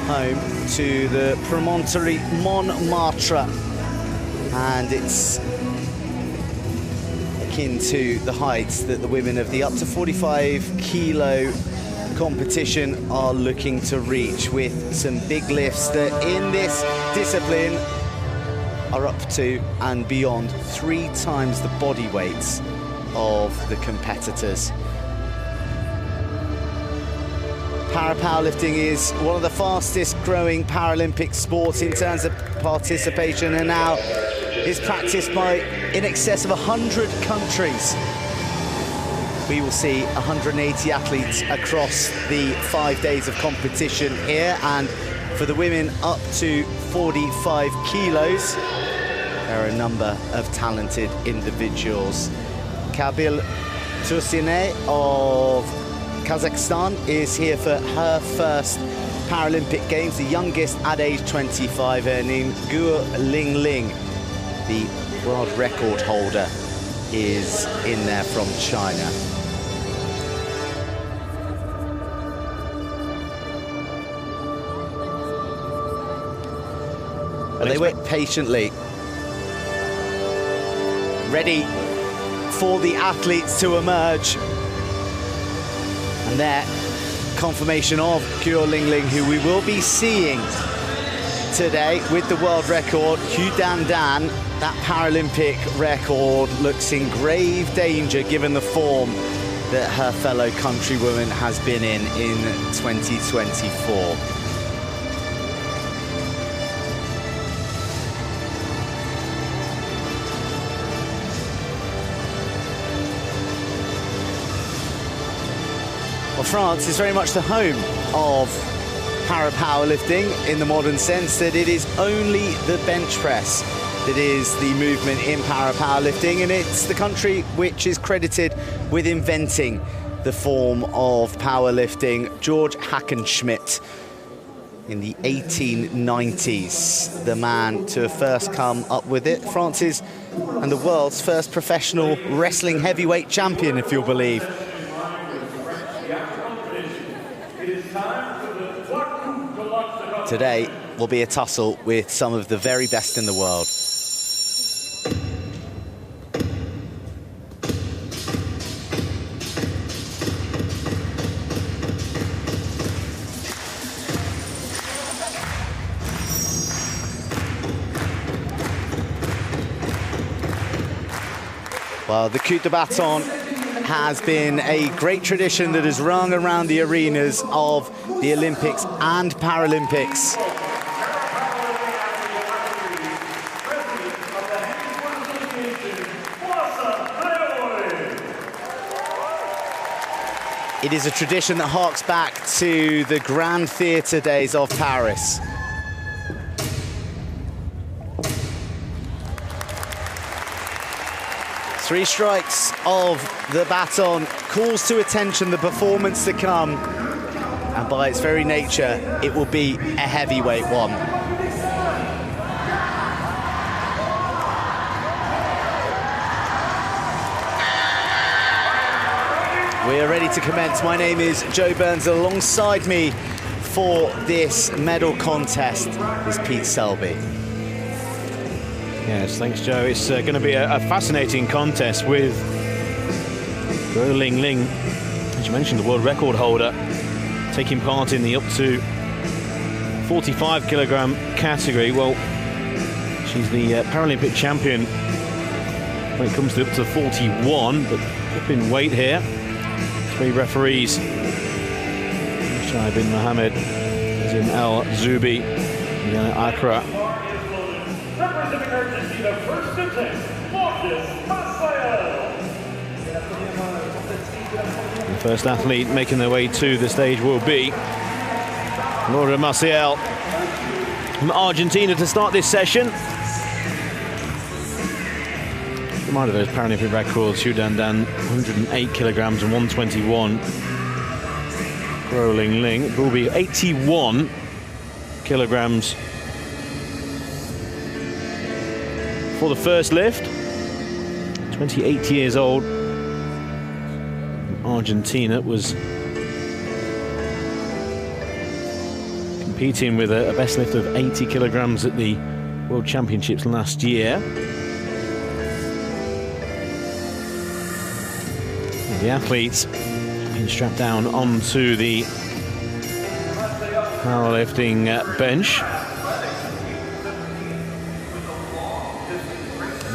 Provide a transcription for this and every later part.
home to the promontory Montmartre, and it's akin to the heights that the women of the up to 45 kilo competition are looking to reach, with some big lifts that in this discipline are up to and beyond 3 times the body weights of the competitors. Powerlifting is one of the fastest growing Paralympic sports in terms of participation, and now is practiced by in excess of 100 countries. We will see 180 athletes across the 5 days of competition here, and for the women up to 45 kilos, there are a number of talented individuals. Kabyl Tursynay of Kazakhstan is here for her first Paralympic Games, the youngest at age 25, her name Lingling. The world record holder is in there from China. And they wait patiently, ready for the athletes to emerge. And there, confirmation of Lingling, who we will be seeing today with the world record. Dan, that Paralympic record looks in grave danger given the form that her fellow countrywoman has been in 2024. Well, France is very much the home of para-powerlifting in the modern sense that it is only the bench press that is the movement in para-powerlifting, and it's the country which is credited with inventing the form of powerlifting. George Hackenschmidt in the 1890s, the man to have first come up with it. France's and the world's first professional wrestling heavyweight champion, if you'll believe. Today will be a tussle with some of the very best in the world. Well, the coup de bâton has been a great tradition that has rung around the arenas of the Olympics and Paralympics. It is a tradition that harks back to the Grand Theatre days of Paris. Three strikes of the baton calls to attention the performance to come, and by its very nature, it will be a heavyweight one. We are ready to commence. My name is Joe Burns. Alongside me for this medal contest is Pete Selby. Yes, thanks, Joe. It's going to be a fascinating contest with Lingling, as you mentioned, the world record holder, taking part in the up to 45 kilogram category. Well, she's the Paralympic champion when it comes to up to 41, but up in weight here. 3 referees, Shai bin Mohammed, Zin Al Zubi, Yana Akra. Representing Argentina, first to take, Maciel. The first athlete making their way to the stage will be Lourdes Maciel from Argentina to start this session. Remind of those Paralympic records, Dan, 108 kilograms and 121. Lingling, it will be 81 kilograms for the first lift. 28 years old. Argentina was competing with a best lift of 80 kilograms at the World Championships last year. And the athletes being strapped down onto the powerlifting bench.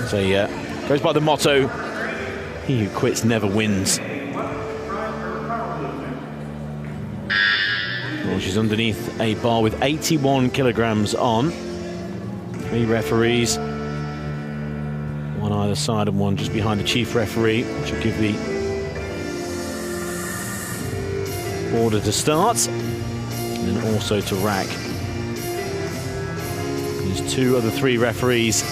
So goes by the motto, he who quits never wins. Well, she's underneath a bar with 81 kilograms on. 3 referees, one either side and one just behind the chief referee, which will give the order to start, and then also to rack. These 2 other 3 referees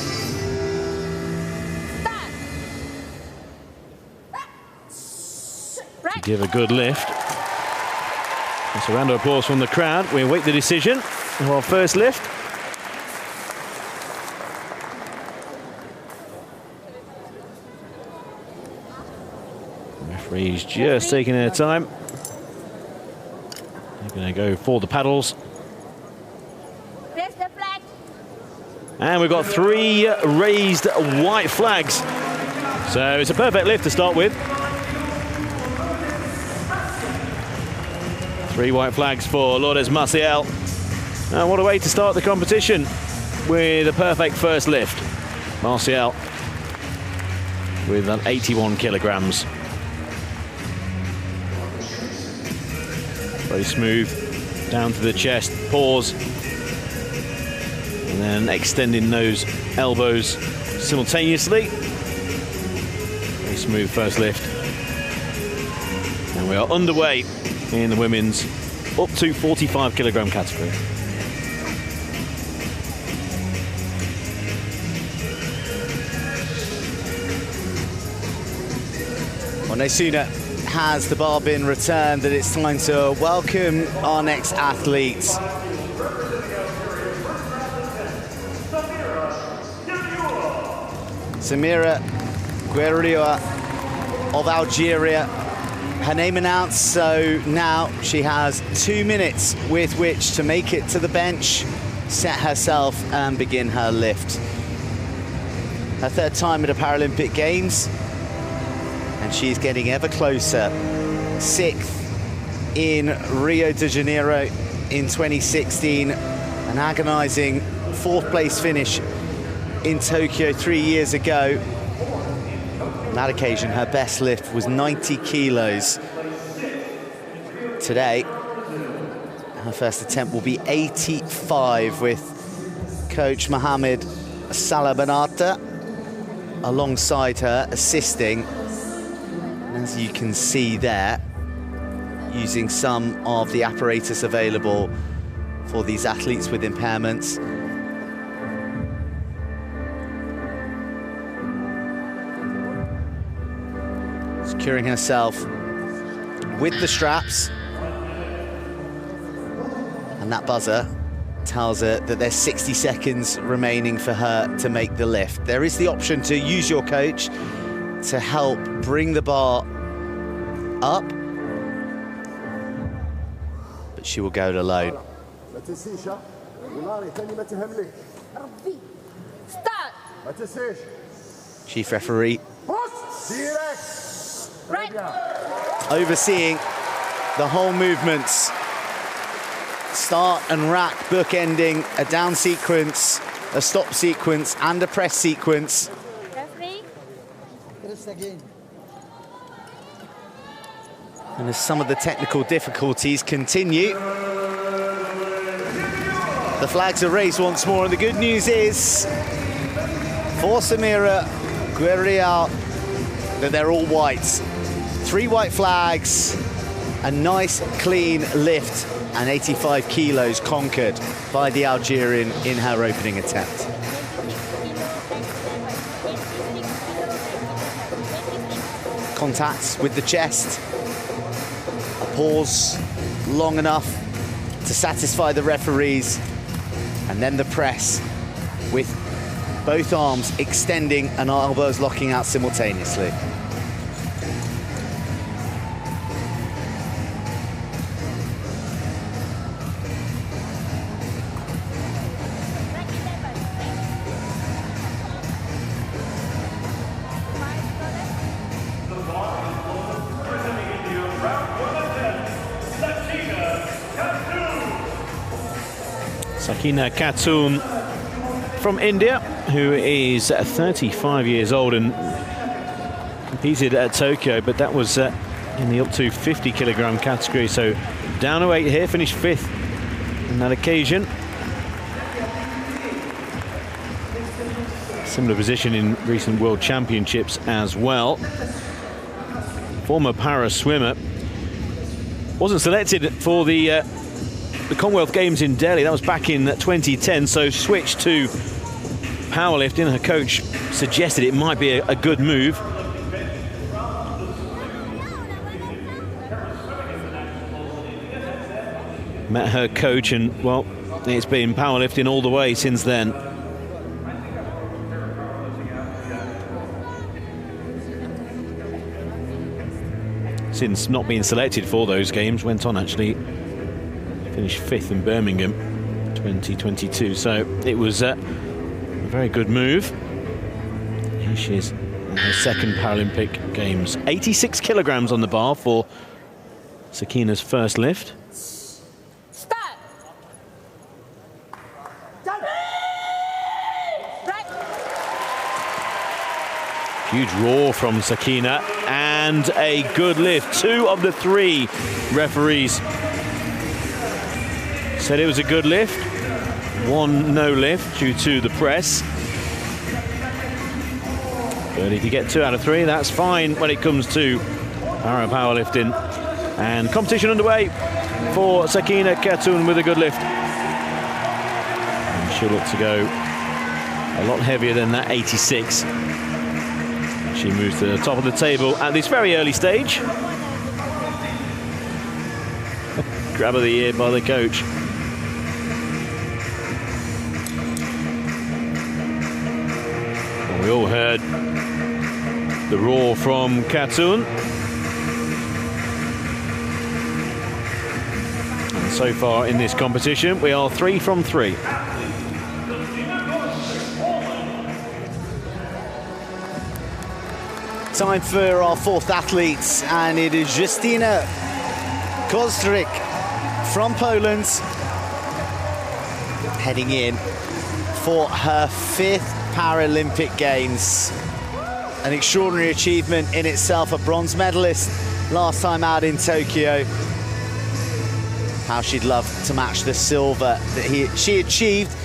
to give a good lift. So a round of applause from the crowd. We await the decision of our first lift. The referee's just taking their time. They're going to go for the paddles. Press the flag. And we've got 3 raised white flags. So it's a perfect lift to start with. 3 white flags for Lourdes Maciel. And what a way to start the competition with a perfect first lift. Maciel with 81 kilograms. Very smooth, down to the chest, pause, and then extending those elbows simultaneously. Very smooth first lift. And we are underway in the women's up to 45 kilogram category. Well, no sooner has the bar been returned that it's time to welcome our next athletes. Samira Guerioua of Algeria. Her name announced, so now she has 2 minutes with which to make it to the bench, set herself and begin her lift. Her 3rd time at the Paralympic Games, and she's getting ever closer. 6th in Rio de Janeiro in 2016, an agonizing 4th place finish in Tokyo 3 years ago. On that occasion, her best lift was 90 kilos. Today, her first attempt will be 85 with coach Mohamed Salabanata alongside her, assisting. And as you can see there, using some of the apparatus available for these athletes with impairments. Securing herself with the straps, and that buzzer tells her that there's 60 seconds remaining for her to make the lift. There is the option to use your coach to help bring the bar up, but she will go it alone. Start. Chief referee Right. overseeing the whole movements. Start and rack, bookending a down sequence, a stop sequence, and a press sequence. Referee. And as some of the technical difficulties continue, the flags are raised once more, and the good news is for Samira Guerioua that they're all white. 3 white flags, a nice clean lift, and 85 kilos conquered by the Algerian in her opening attempt. Contacts with the chest, a pause long enough to satisfy the referees, and then the press with both arms extending and elbows locking out simultaneously. Sakina Khatun from India, who is 35 years old and competed at Tokyo, but that was in the up to 50 kilogram category, so down a weight here, finished 5th on that occasion. Similar position in recent World Championships as well. Former para swimmer. Wasn't selected for the Commonwealth Games in Delhi. That was back in 2010, so switched to powerlifting. Her coach suggested it might be a good move. Met her coach and, well, it's been powerlifting all the way since then. Since not being selected for those games, went on actually finished 5th in Birmingham 2022, so it was a very good move. Here she is in her 2nd Paralympic Games. 86 kilograms on the bar for Sakina's first lift. Start. Right. Huge roar from Sakina and a good lift. 2 of the 3 referees said it was a good lift. 1 no lift due to the press. But if you get 2 out of 3, that's fine when it comes to powerlifting. And competition underway for Sakina Khatun with a good lift. And she'll look to go a lot heavier than that 86. She moves to the top of the table at this very early stage. Grab of the ear by the coach. Well, we all heard the roar from Khatun. And so far in this competition, we are 3 from 3. Time for our 4th athletes, and it is Justyna Kozdryk from Poland, heading in for her 5th Paralympic Games. An extraordinary achievement in itself, a bronze medalist last time out in Tokyo. How she'd love to match the silver that she achieved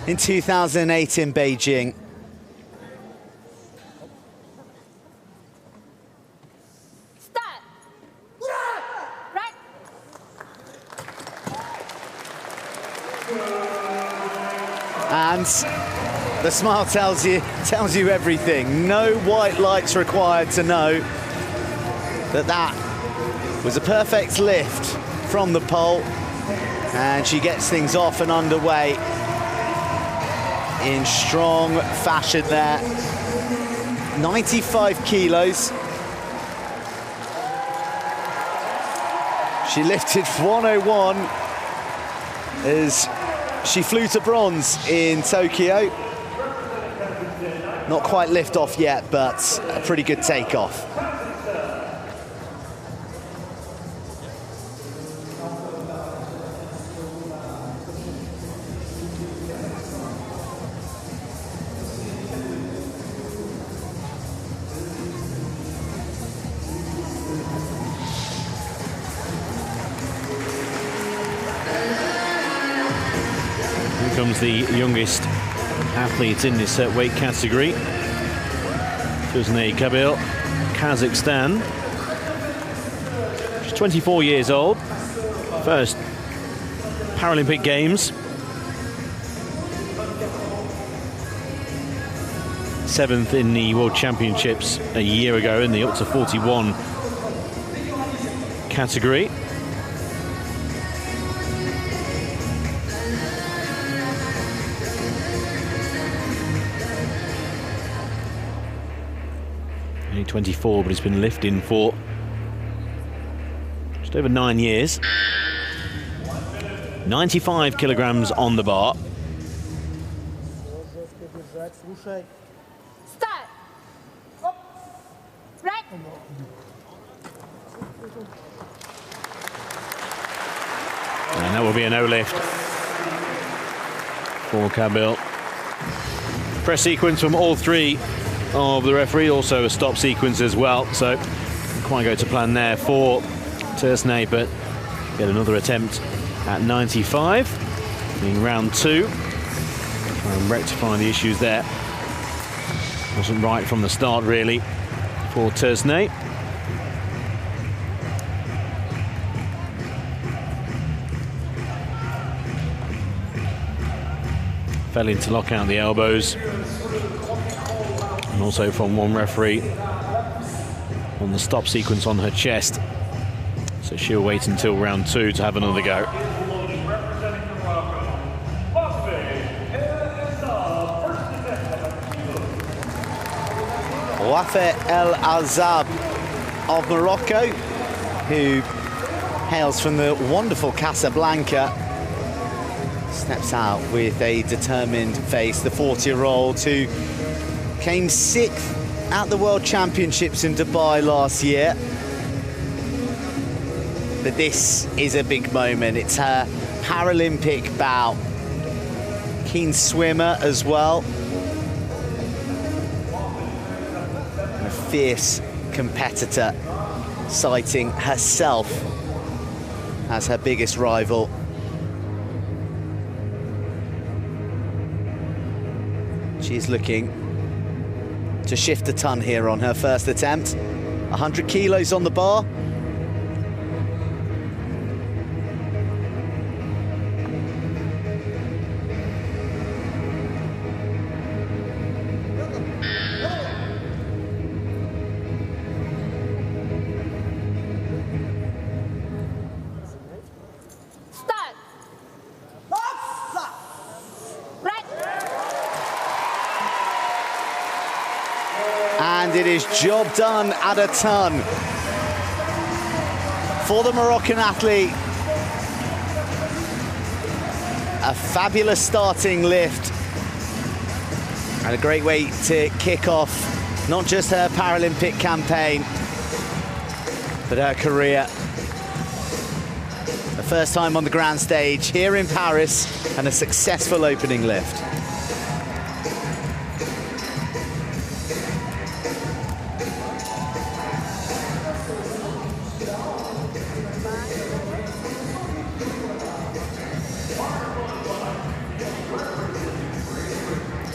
in 2008 in Beijing. And the smile tells you everything. No white lights required to know that that was a perfect lift from the pole, and she gets things off and underway in strong fashion there. 95 kilos. She lifted 101 as she flew to bronze in Tokyo. Not quite lift off yet, but a pretty good takeoff. Comes the youngest athlete in this weight category. Tursynay Kabyl, Kazakhstan. She's 24 years old. First Paralympic Games. 7th in the World Championships a year ago in the up to 41 category. Only 24, but he's been lifting for just over 9 years. 95 kilograms on the bar. Start. Right. And that will be a no lift. for Kabyl. Press sequence from all three of the referee, also a stop sequence as well, so quite go to plan there for Tursynay, but get another attempt at 95, being round 2. Try and rectify the issues there. Wasn't right from the start, really, for Tursynay. Fell in to lock out the elbows. And also from one referee on the stop sequence on her chest. So she'll wait until round 2 to have another go. Wafae Azzab of Morocco, who hails from the wonderful Casablanca, steps out with a determined face. The 40-year-old who came 6th at the World Championships in Dubai last year. But this is a big moment. It's her Paralympic bout. Keen swimmer as well. And a fierce competitor, citing herself as her biggest rival. She's looking to shift a ton here on her first attempt. 100 kilos on the bar. And it is job done at a ton for the Moroccan athlete. A fabulous starting lift and a great way to kick off not just her Paralympic campaign, but her career. The first time on the grand stage here in Paris and a successful opening lift.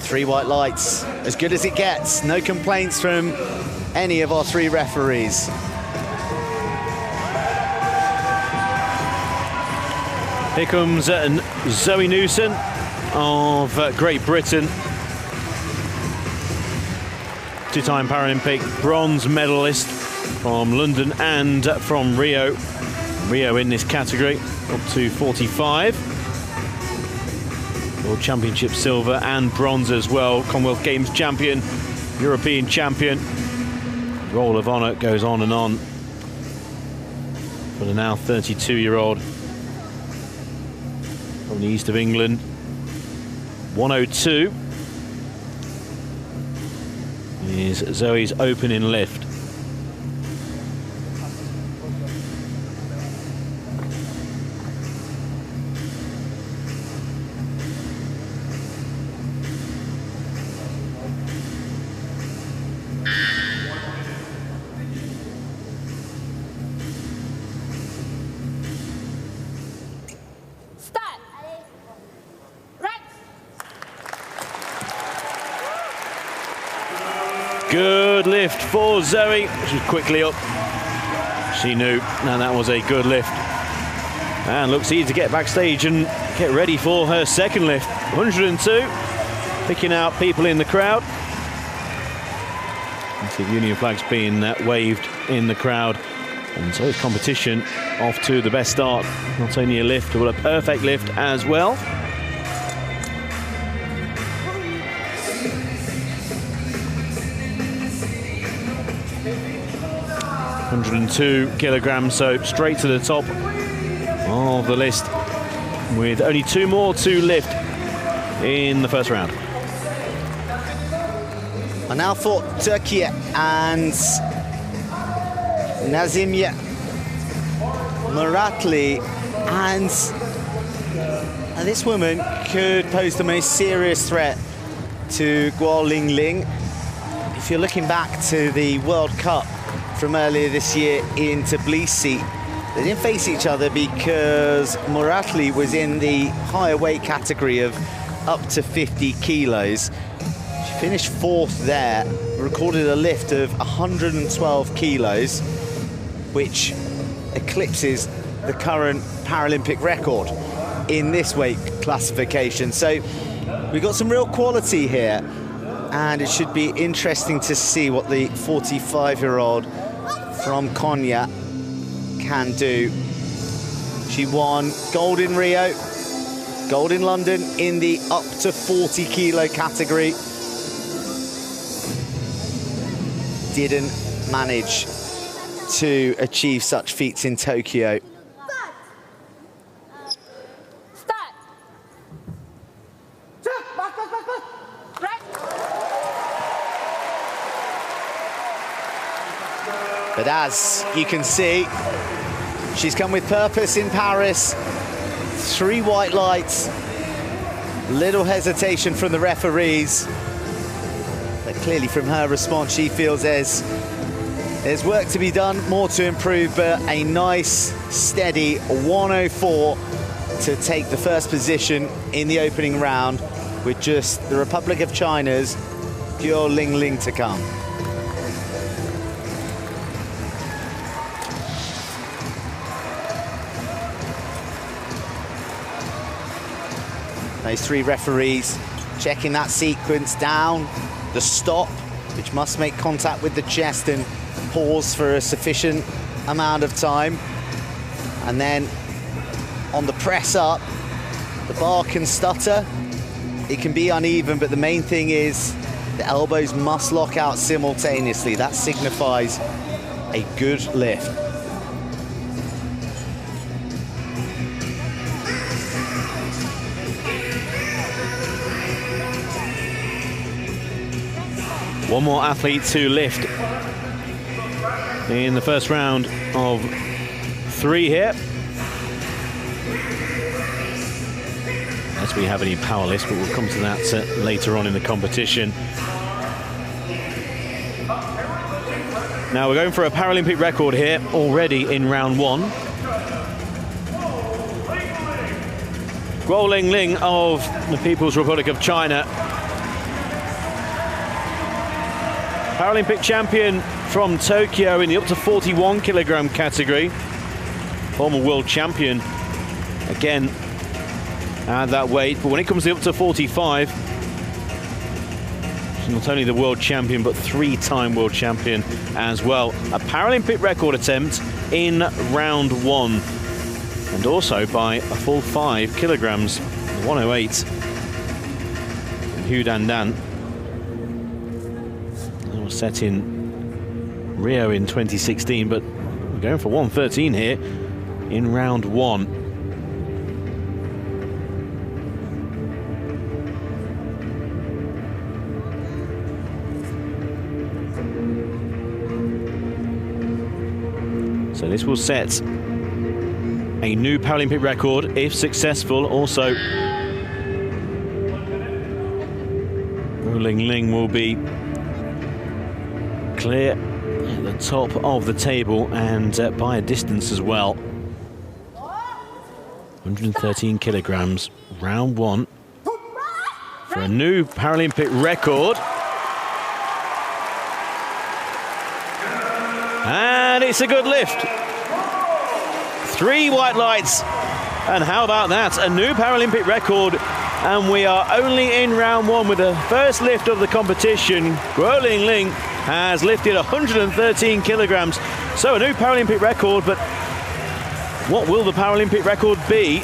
Three white lights, as good as it gets. No complaints from any of our 3 referees. Here comes Zoe Newson of Great Britain. 2-time Paralympic bronze medalist from London and from Rio. Rio in this category, up to 45. World Championship silver and bronze as well. Commonwealth Games champion, European champion. Roll of honour goes on and on for the now 32-year-old from the east of England. 102 is Zoe's opening lift. Good lift for Zoe. She's quickly up. She knew now that was a good lift. And looks easy to get backstage and get ready for her second lift. 102. Picking out people in the crowd. Union flags being waved in the crowd. And so is competition off to the best start. Not only a lift, but a perfect lift as well. 102 kilograms, so straight to the top of the list with only 2 more to lift in the first round. And now for Turkey and Nazmiye, Muratli and And this woman could pose the most serious threat to Guo Lingling. If you're looking back to the World Cup from earlier this year in Tbilisi, they didn't face each other because Muratli was in the higher weight category of up to 50 kilos. She finished 4th there, recorded a lift of 112 kilos, which eclipses the current Paralympic record in this weight classification. So we've got some real quality here, and it should be interesting to see what the 45-year-old from Konya can do. She won gold in Rio, gold in London in the up to 40 kilo category. Didn't manage to achieve such feats in Tokyo. Start. But as you can see, she's come with purpose in Paris. 3 white lights, little hesitation from the referees. But clearly from her response, she feels there's work to be done, more to improve, but a nice, steady 104 to take the first position in the opening round with just the Republic of China's Guo Lingling to come. Those 3 referees checking that sequence down, the stop, which must make contact with the chest and pause for a sufficient amount of time. And then on the press up, the bar can stutter, it can be uneven, but the main thing is the elbows must lock out simultaneously. That signifies a good lift. One more athlete to lift in the first round of 3 here. As we have any power lifts, but we'll come to that later on in the competition. Now we're going for a Paralympic record here already in round 1. Guo Lingling of the People's Republic of China, Paralympic champion from Tokyo in the up to 41 kilogram category. Former world champion again at that weight, but when it comes to up to 45, she's not only the world champion but 3-time world champion as well. A Paralympic record attempt in round 1, and also by a full 5 kilograms, 108 in Hudandan. Set in Rio in 2016, but we're going for 113 here in round 1. So this will set a new Paralympic record if successful. Also, Guo Lingling will be clear at the top of the table, and by a distance as well. 113 kilograms, round 1 for a new Paralympic record. And it's a good lift. 3 white lights, and how about that? A new Paralympic record, and we are only in round 1 with the first lift of the competition. Guo Lingling has lifted 113 kilograms, so a new Paralympic record. But what will the Paralympic record be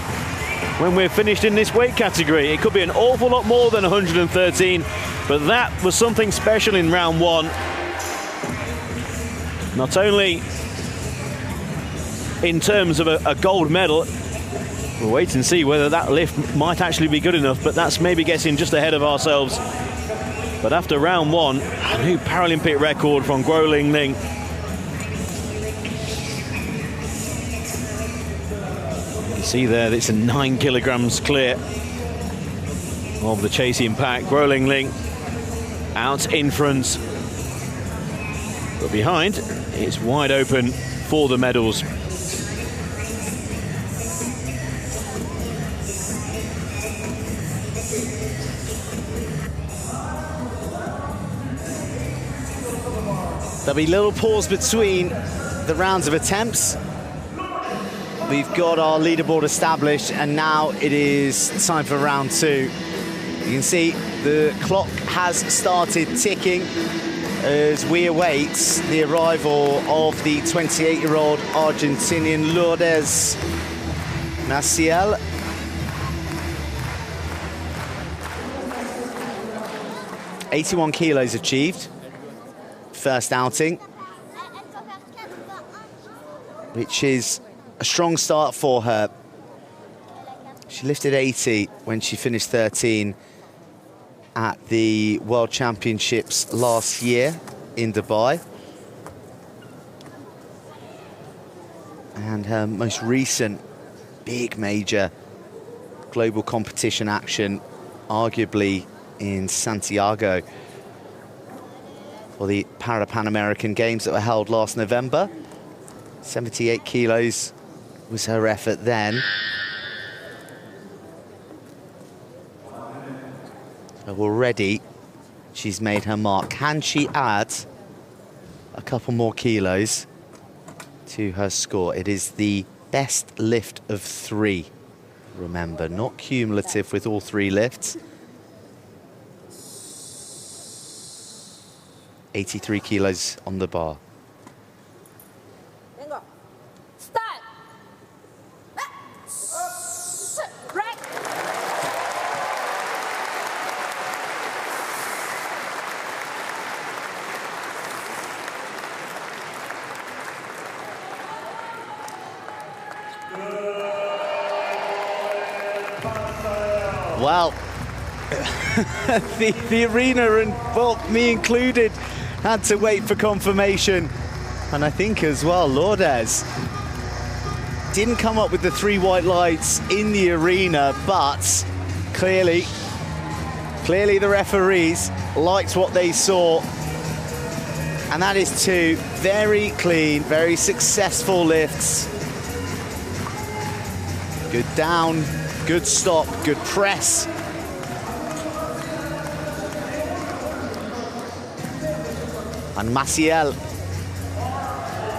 when we're finished in this weight category? It could be an awful lot more than 113, but that was something special in round 1. Not only in terms of a gold medal, we'll wait and see whether that lift might actually be good enough, but that's maybe getting just ahead of ourselves. But after round 1, a new Paralympic record from Guo Lingling. You You see there, it's a 9 kilograms clear of the chasing pack. Lingling out in front, but behind, it's wide open for the medals. There'll be a little pause between the rounds of attempts. We've got our leaderboard established, and now it is time for round 2. You can see the clock has started ticking as we await the arrival of the 28-year-old Argentinian Lourdes. Maciel. ...81 kilos achieved. First outing, which is a strong start for her. She lifted 80 when she finished 13 at the World Championships last year in Dubai. And her most recent big major global competition action, arguably in Santiago, for the Pan American Games that were held last November. 78 kilos was her effort then. So already she's made her mark. Can she add a couple more kilos to her score? It is the best lift of 3. Remember, not cumulative with all 3 lifts. 83 kilos on the bar. Start. Right. Well, the arena, and well, me included, had to wait for confirmation. And I think as well, Lourdes didn't come up with the 3 white lights in the arena, but clearly the referees liked what they saw. And that is 2 very clean, very successful lifts. Good down, good stop, good press. And Maciel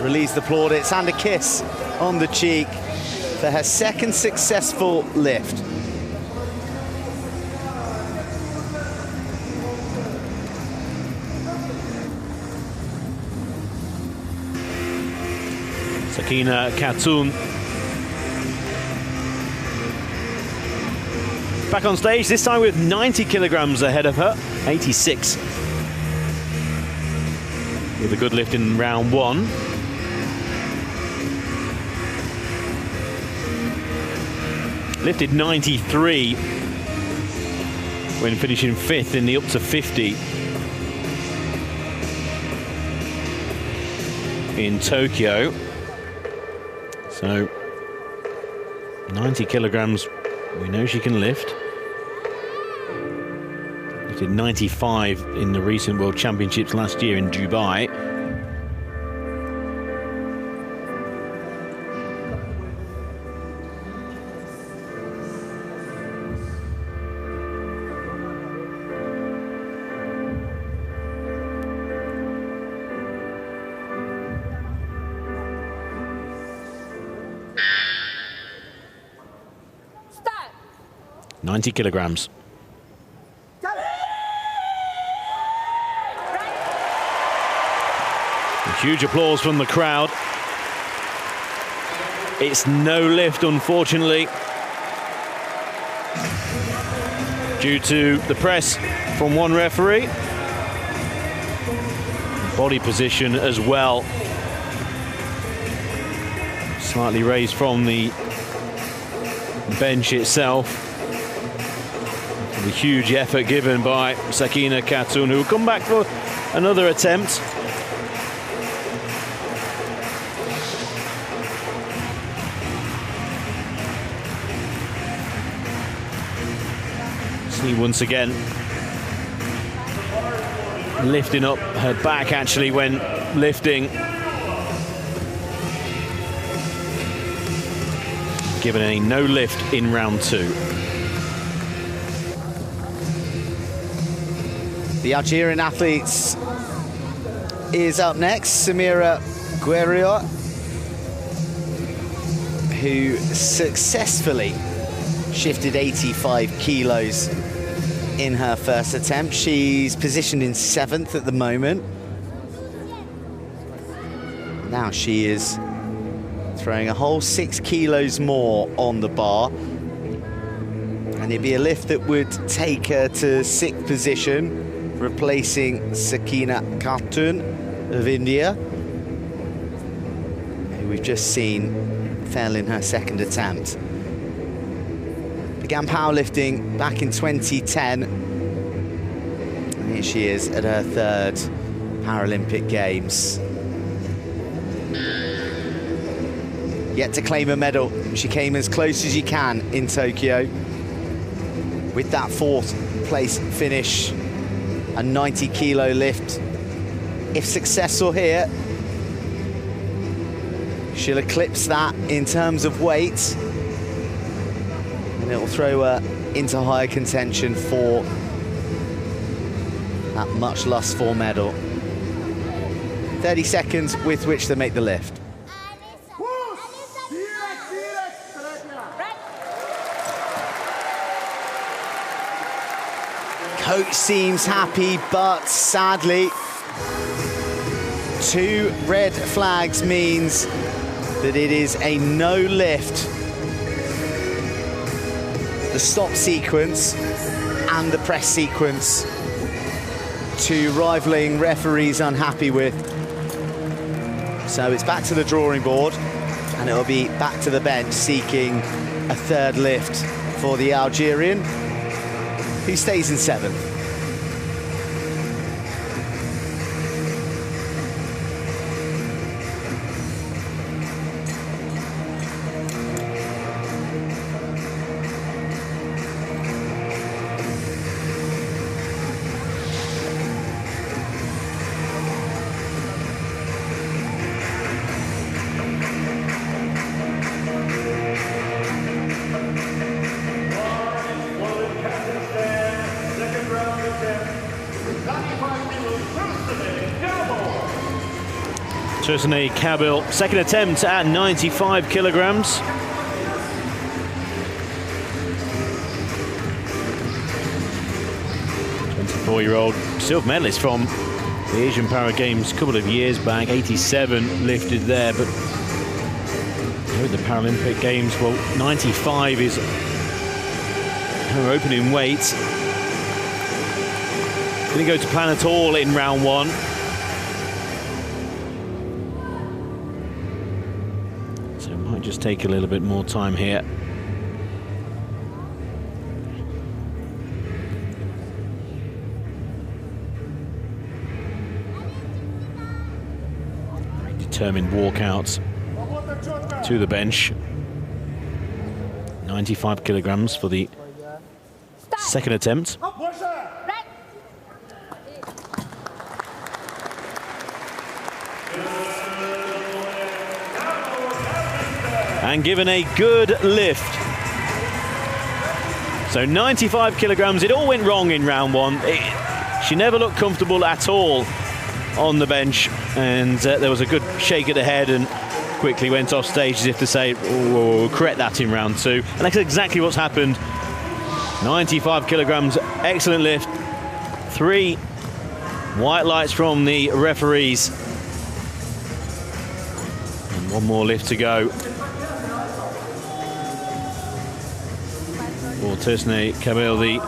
released the plaudits and a kiss on the cheek for her second successful lift. Sakina Khatun back on stage, this time with 90 kilograms ahead of her, 86. With a good lift in round 1. Lifted 93 when finishing 5th in the up to 50 in Tokyo. So 90 kilograms, we know she can lift. Lifted 95 in the recent World Championships last year in Dubai. Start. 90 kilograms. Huge applause from the crowd. It's no lift, unfortunately, due to the press from one referee. Body position as well. Slightly raised from the bench itself. The huge effort given by Sakina Khatun, who will come back for another attempt. See once again, lifting up her back actually when lifting. Given a no lift in round 2. The Algerian athletes is up next, Samira Guerioua, who successfully shifted 85 kilos in her first attempt. She's positioned in 7th at the moment. Now she is throwing a whole 6 kilos more on the bar. And it'd be a lift that would take her to 6th position, replacing Sakina Khatun of India, who we've just seen fell in her 2nd attempt. Began powerlifting back in 2010. And here she is at her 3rd Paralympic Games. Yet to claim a medal. She came as close as you can in Tokyo with that 4th place finish, a 90 kilo lift. If successful here, she'll eclipse that in terms of weight, and it'll throw her into higher contention for that much lust for medal. 30 seconds with which to make the lift. Coach seems happy, but sadly, 2 red flags means that it is a no lift. The stop sequence and the press sequence, 2 rivaling referees unhappy with. So it's back to the drawing board, and it'll be back to the bench seeking a 3rd lift for the Algerian, who stays in 7th. Tursynay Kabyl, 2nd attempt at 95 kilograms. Four-year-old silver medalist from the Asian Para Games a couple of years back, 87 lifted there, but here at the Paralympic Games, well, 95 is her opening weight. Didn't go to plan at all in round 1. So it might just take a little bit more time here. Determined walkouts to the bench. 95 kilograms for the 2nd attempt. And given a good lift. So 95 kilograms, it all went wrong in round 1. She never looked comfortable at all on the bench, and there was a good shake of the head and quickly went off stage as if to say, we'll correct that in round 2. And that's exactly what's happened. 95 kilograms, excellent lift. 3 white lights from the referees. And 1 more lift to go for Tursynay Kabyl, the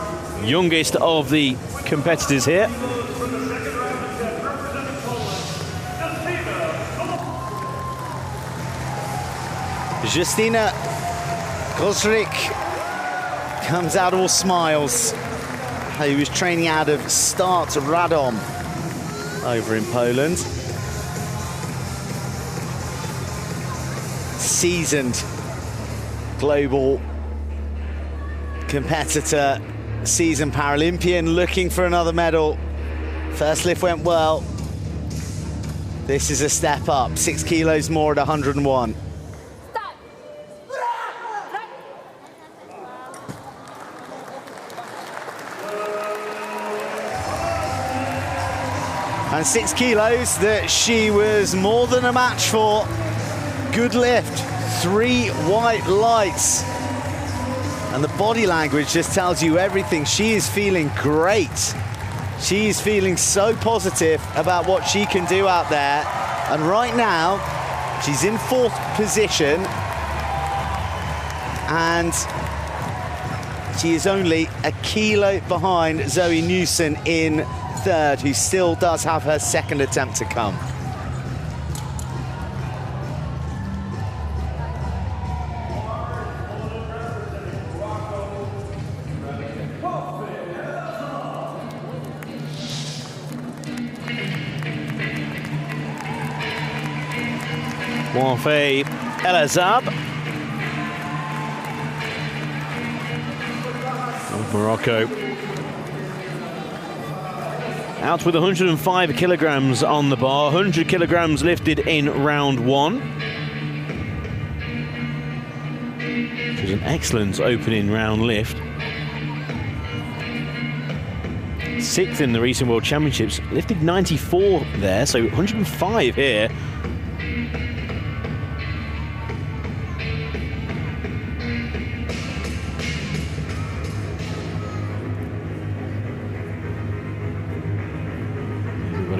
youngest of the competitors here. Justyna Kozdryk comes out all smiles. He was training out of Start Radom over in Poland. Seasoned global competitor, seasoned Paralympian looking for another medal. First lift went well. This is a step up, 6 kilos more at 101. Start. And 6 kilos that she was more than a match for. Good lift, 3 white lights. And the body language just tells you everything. She is feeling great. She is feeling so positive about what she can do out there. And right now, she's in 4th position. And she is only a kilo behind Zoe Newson in 3rd, who still does have her 2nd attempt to come. Wafae Azzab of Morocco. Out with 105 kilograms on the bar, 100 kilograms lifted in round 1. Which was an excellent opening round lift. 6th in the recent World Championships, lifted 94 there, so 105 here.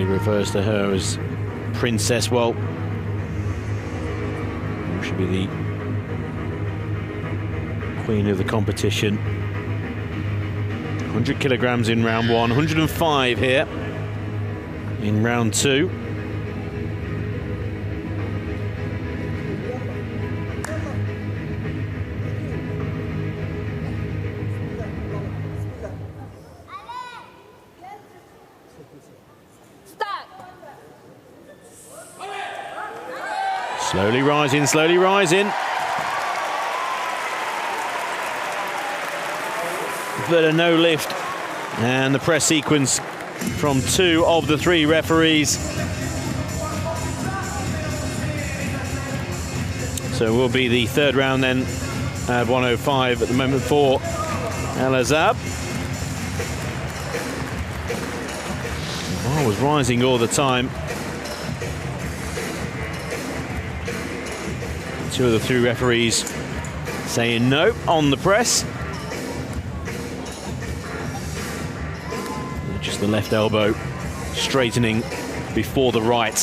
Refers to her as Princess. Well, she'll be the queen of the competition. 100 kilograms in round 1, 105 here in round 2. Slowly rising, slowly rising. But a no lift. And the press sequence from 2 of the 3 referees. So it will be the 3rd round then at 105 at the moment for Azzab. The bar was rising all the time. 2 of the 3 referees saying no on the press. Just the left elbow straightening before the right.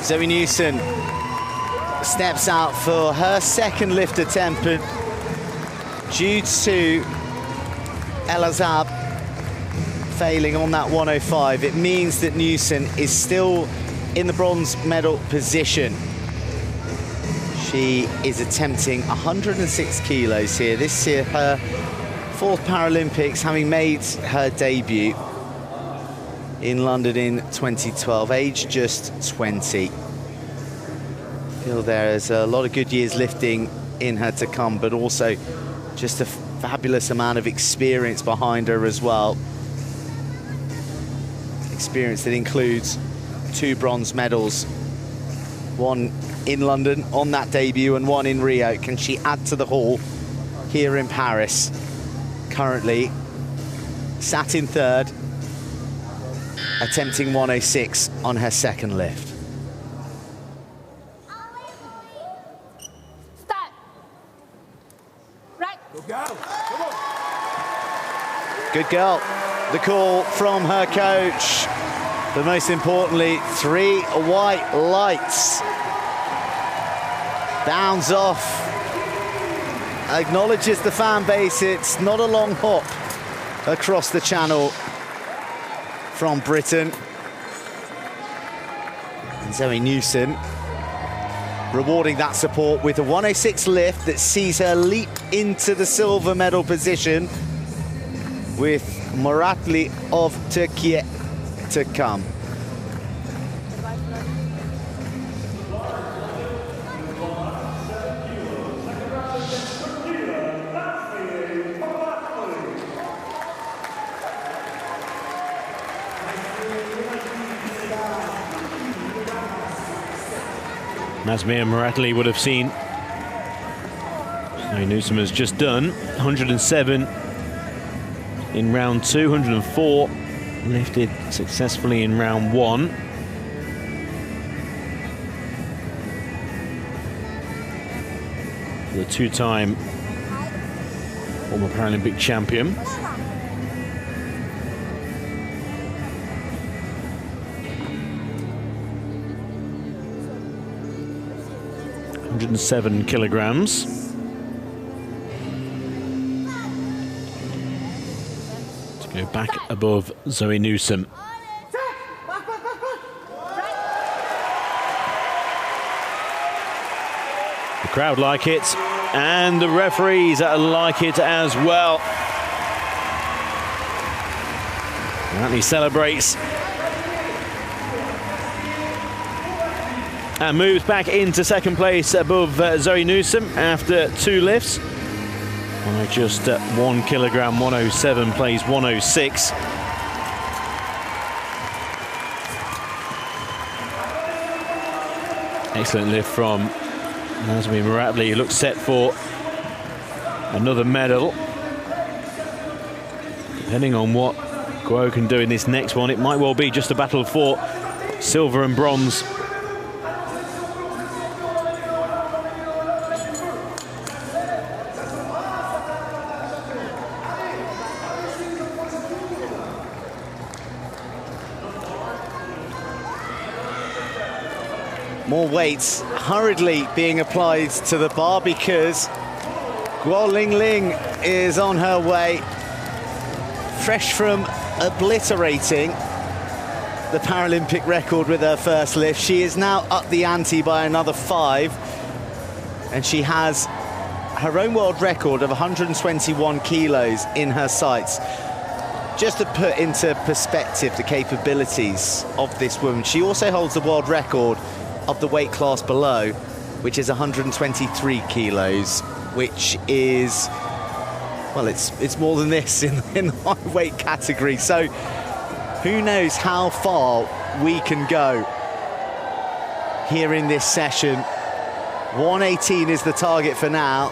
Zoe Newson steps out for her 2nd lift attempt, but due to Azzab failing on that 105, it means that Newson is still in the bronze medal position. She is attempting 106 kilos here. This is her 4th Paralympics, having made her debut in London in 2012, age just 20. I feel there is a lot of good years lifting in her to come, but also just a fabulous amount of experience behind her as well. Experience that includes 2 bronze medals, 1 in London on that debut and 1 in Rio. Can she add to the haul here in Paris? Currently sat in 3rd, attempting 106 on her 2nd lift. Start. Right. Good girl. The call from her coach. But most importantly, 3 white lights. Bounds off. Acknowledges the fan base. It's not a long hop across the channel from Britain. And Zoe Newson rewarding that support with a 106 lift that sees her leap into the silver medal position, with Muratli of Türkiye to come. Nazmiye and Muratli would have seen. So Newson has just done 107 in round 2, 104 lifted successfully in round 1. The two-time former Paralympic champion. ...107 kilograms. To go back above Zoe Newson. The crowd like it, and the referees like it as well. Muratli celebrates. And moves back into second place above Zoe Newson after 2 lifts. By just 1 kilogram, 107 plays 106. Excellent lift from Nazmiye Muratli. Looks set for another medal. Depending on what Guo can do in this next one, it might well be just a battle for silver and bronze. More weights hurriedly being applied to the bar because Guo Lingling is on her way, fresh from obliterating the Paralympic record with her first lift. She is now up the ante by another 5, and she has her own world record of 121 kilos in her sights. Just to put into perspective the capabilities of this woman, she also holds the world record of the weight class below, which is 123 kilos, which is, well, it's more than this in the high weight category. So who knows how far we can go here in this session. 118 is the target for now.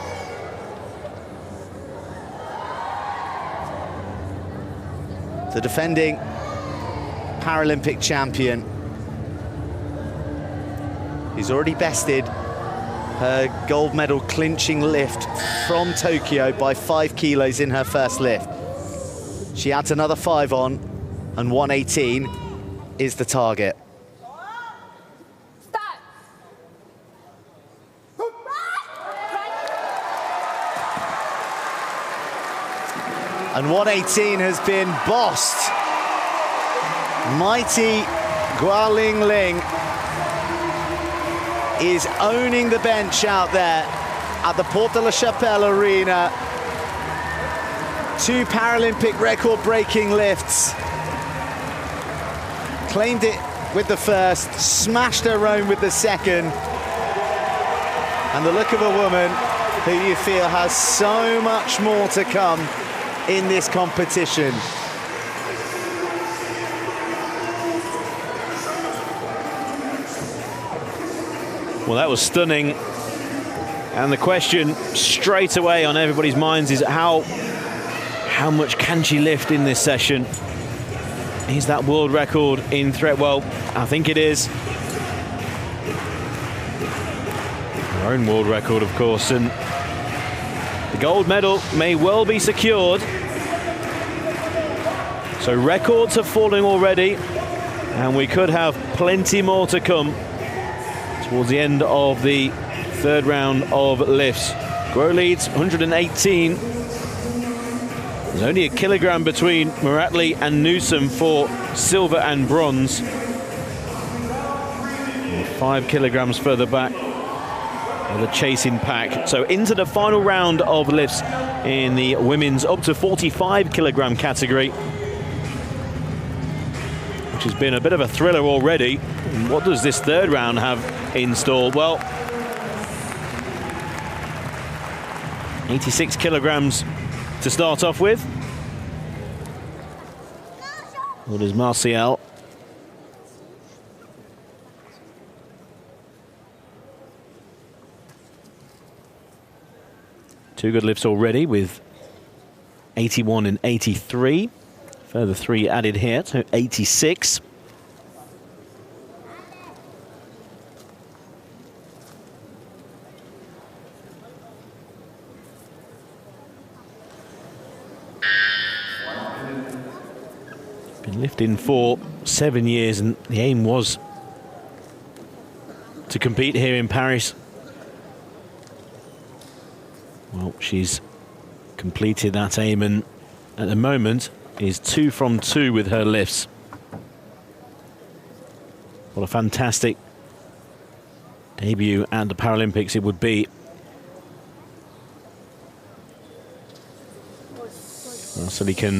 The defending Paralympic champion, who's already bested her gold medal clinching lift from Tokyo by 5 kilos in her first lift. She adds another 5 on, and 118 is the target. Start. And 118 has been bossed. Mighty Guo Lingling is owning the bench out there at the Porte de la Chapelle Arena. 2 Paralympic record-breaking lifts. Claimed it with the first, smashed her own with the second. And the look of a woman who you feel has so much more to come in this competition. Well, that was stunning. And the question straight away on everybody's minds is how much can she lift in this session? Is that world record in threat? Well, I think it is. Her own world record, of course, and the gold medal may well be secured. So records are falling already, and we could have plenty more to come towards the end of the 3rd round of lifts. Guo leads 118. There's only a kilogram between Muratli and Newson for silver and bronze. And 5 kilograms further back are the chasing pack. So into the final round of lifts in the women's up to 45 kilogram category. which has been a bit of a thriller already. And what does this third round have in store? Well, 86 kilograms to start off with. What is Maciel? Two good lifts already with 81 and 83. Further 3 added here, so 86. Been lifting for 7 years, and the aim was to compete here in Paris. Well, she's completed that aim, and at the moment is 2 from 2 with her lifts. What a fantastic debut at the Paralympics it would be. Well, so he can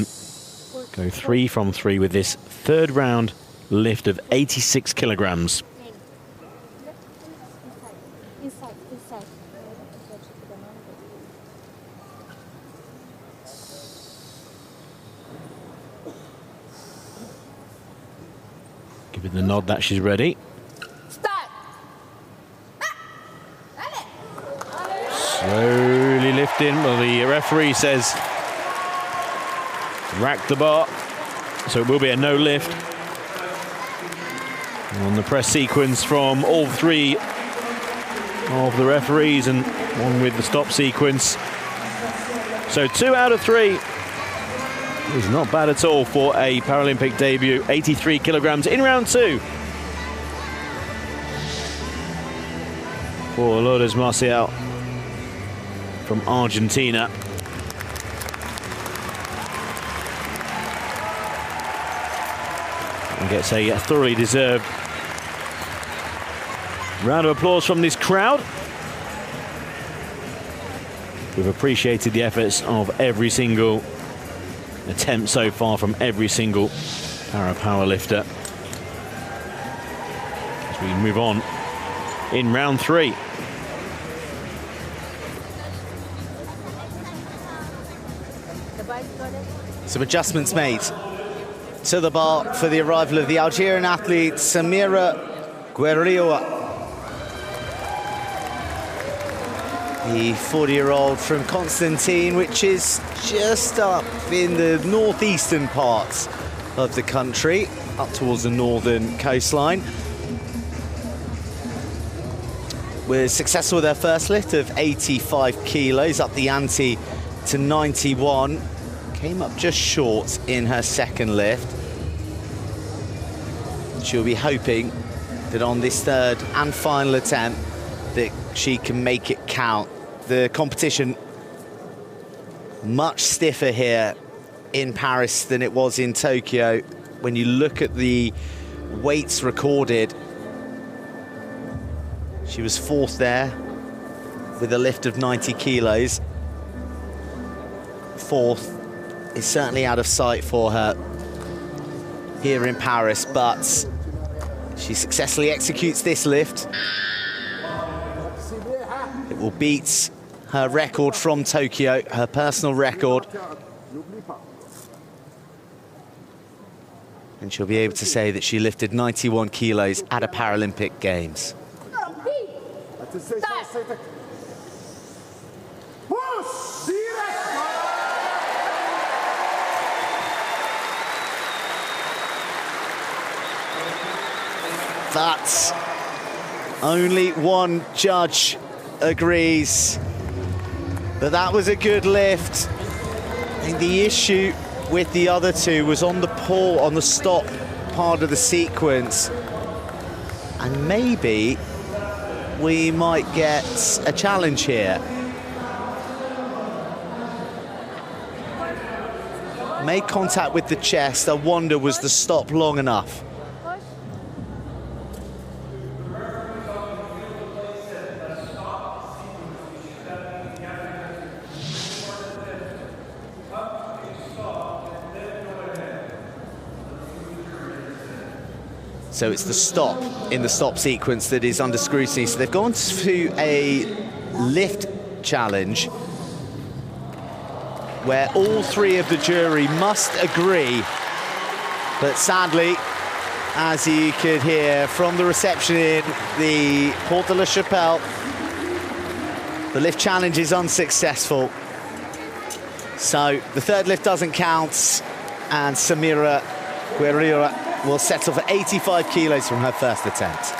go 3 from 3 with this third round lift of 86 kilograms. Giving the nod that she's ready. Start. Slowly lifting. Well, the referee says rack the bar, so it will be a no lift. On the press sequence from all 3 of the referees, and one with the stop sequence. So 2 out of 3 is not bad at all for a Paralympic debut. 83 kilograms in round 2 for Lourdes Maciel from Argentina. And gets a thoroughly deserved round of applause from this crowd. We've appreciated the efforts of every single attempt so far from every single powerlifter. As we move on in round 3. Some adjustments made to the bar for the arrival of the Algerian athlete Samira Guerioua. The 40-year-old from Constantine, which is just up in the northeastern parts of the country, up towards the northern coastline. Was successful with her first lift of 85 kilos, up the ante to 91. Came up just short in her second lift. She'll be hoping that on this third and final attempt that she can make it count. The competition much stiffer here in Paris than it was in Tokyo. When you look at the weights recorded, she was 4th there with a lift of 90 kilos. 4th is certainly out of sight for her here in Paris, but she successfully executes this lift. It will beat her record from Tokyo, her personal record. And she'll be able to say that she lifted 91 kilos at a Paralympic Games. But only one judge agrees that was a good lift. I think the issue with the other 2 was on the pull, on the stop part of the sequence. And maybe we might get a challenge here. Made contact with the chest. I wonder, was the stop long enough? So it's the stop in the stop sequence that is under scrutiny. So they've gone to a lift challenge where all three of the jury must agree. But sadly, as you could hear from the reception in the Porte de la Chapelle, the lift challenge is unsuccessful. So the third lift doesn't count, and Samira Guerioua will settle for 85 kilos from her first attempt.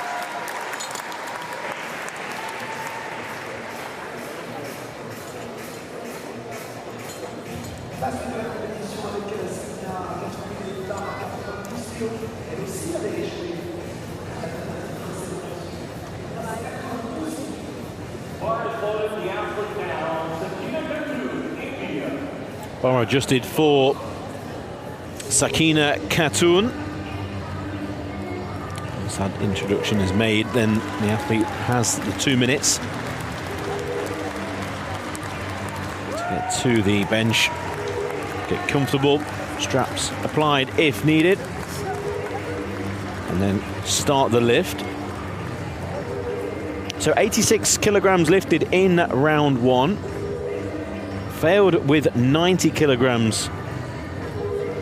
Bar adjusted for Sakina Khatun. Once that introduction is made, then the athlete has the 2 minutes to get to the bench, get comfortable, straps applied if needed, and then start the lift. So 86 kilograms lifted in round one. Failed with 90 kilograms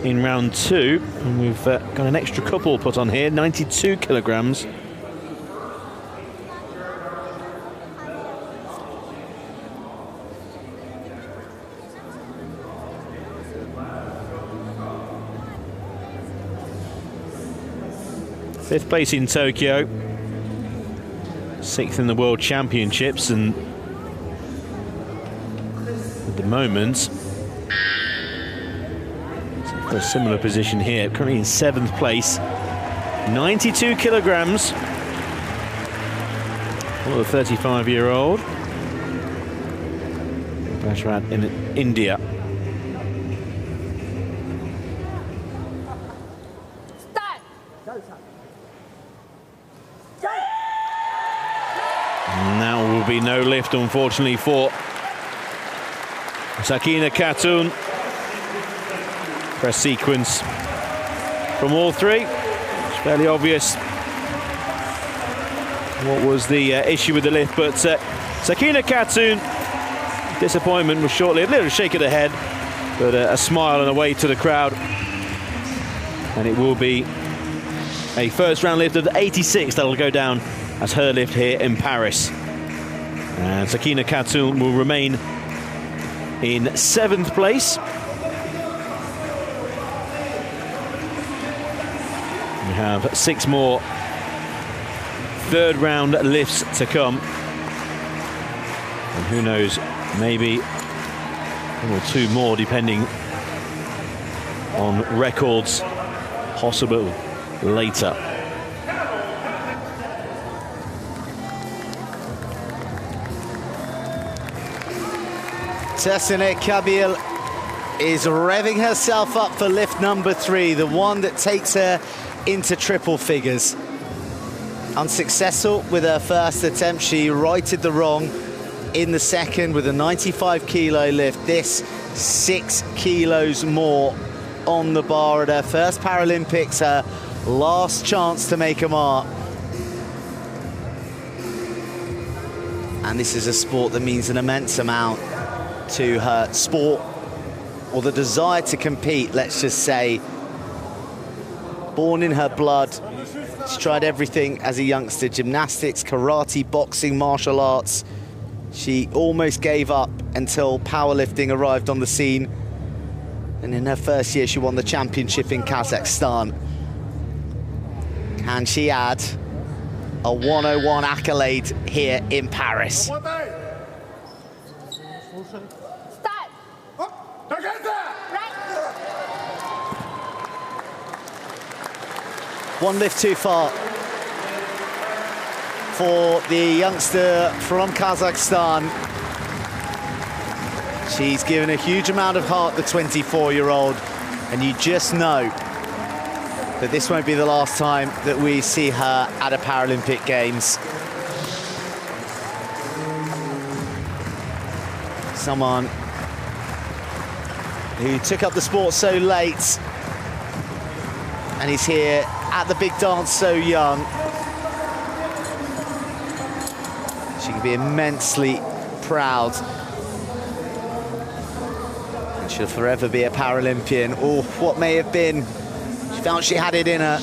in round two, and we've got an extra couple put on here, 92 kilograms. Fifth place in Tokyo, sixth in the World Championships, and at the moment, a similar position here, currently in seventh place, 92 kilograms for the 35-year-old. Gujarat in India. Start. Now will be no lift, unfortunately, for Sakina Khatun. Press sequence from all three. It's fairly obvious what was the issue with the lift, but Sakina Khatun, disappointment was shortly, a little shake of the head, but a smile and a wave to the crowd. And it will be a first round lift of the 86 that'll go down as her lift here in Paris. And Sakina Khatun will remain in seventh place. We have 6 more third round lifts to come. And who knows, maybe 1 or 2 more depending on records possible later. Tursynay Kabyl is revving herself up for lift number 3, the one that takes her into triple figures. Unsuccessful with her first attempt, she righted the wrong in the second with a 95 kilo lift. This 6 kilos more on the bar at her first Paralympics, her last chance to make a mark. And this is a sport that means an immense amount to her sport, or the desire to compete, let's just say. Born in her blood. She tried everything as a youngster: gymnastics, karate, boxing, martial arts. She almost gave up until powerlifting arrived on the scene. And in her first year, she won the championship in Kazakhstan. Can she add a 101 accolade here in Paris? Start. Right. One lift too far for the youngster from Kazakhstan. She's given a huge amount of heart, the 24-year-old, and you just know that this won't be the last time that we see her at a Paralympic Games. Someone who took up the sport so late, and he's here at the big dance so young. She can be immensely proud. And she'll forever be a Paralympian. Oh, what may have been. She felt she had it in her.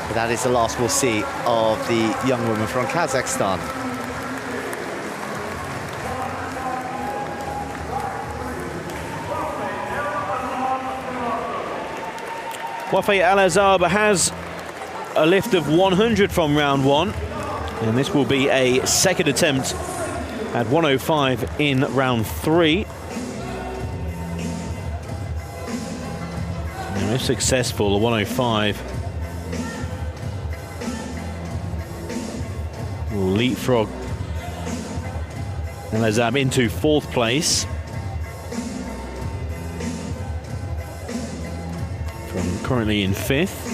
But that is the last we'll see of the young woman from Kazakhstan. Wafae Azzab has a lift of 100 from round one, and this will be a second attempt at 105 in round three. And if successful, a 105 will leapfrog Azzab into fourth place. From currently in fifth.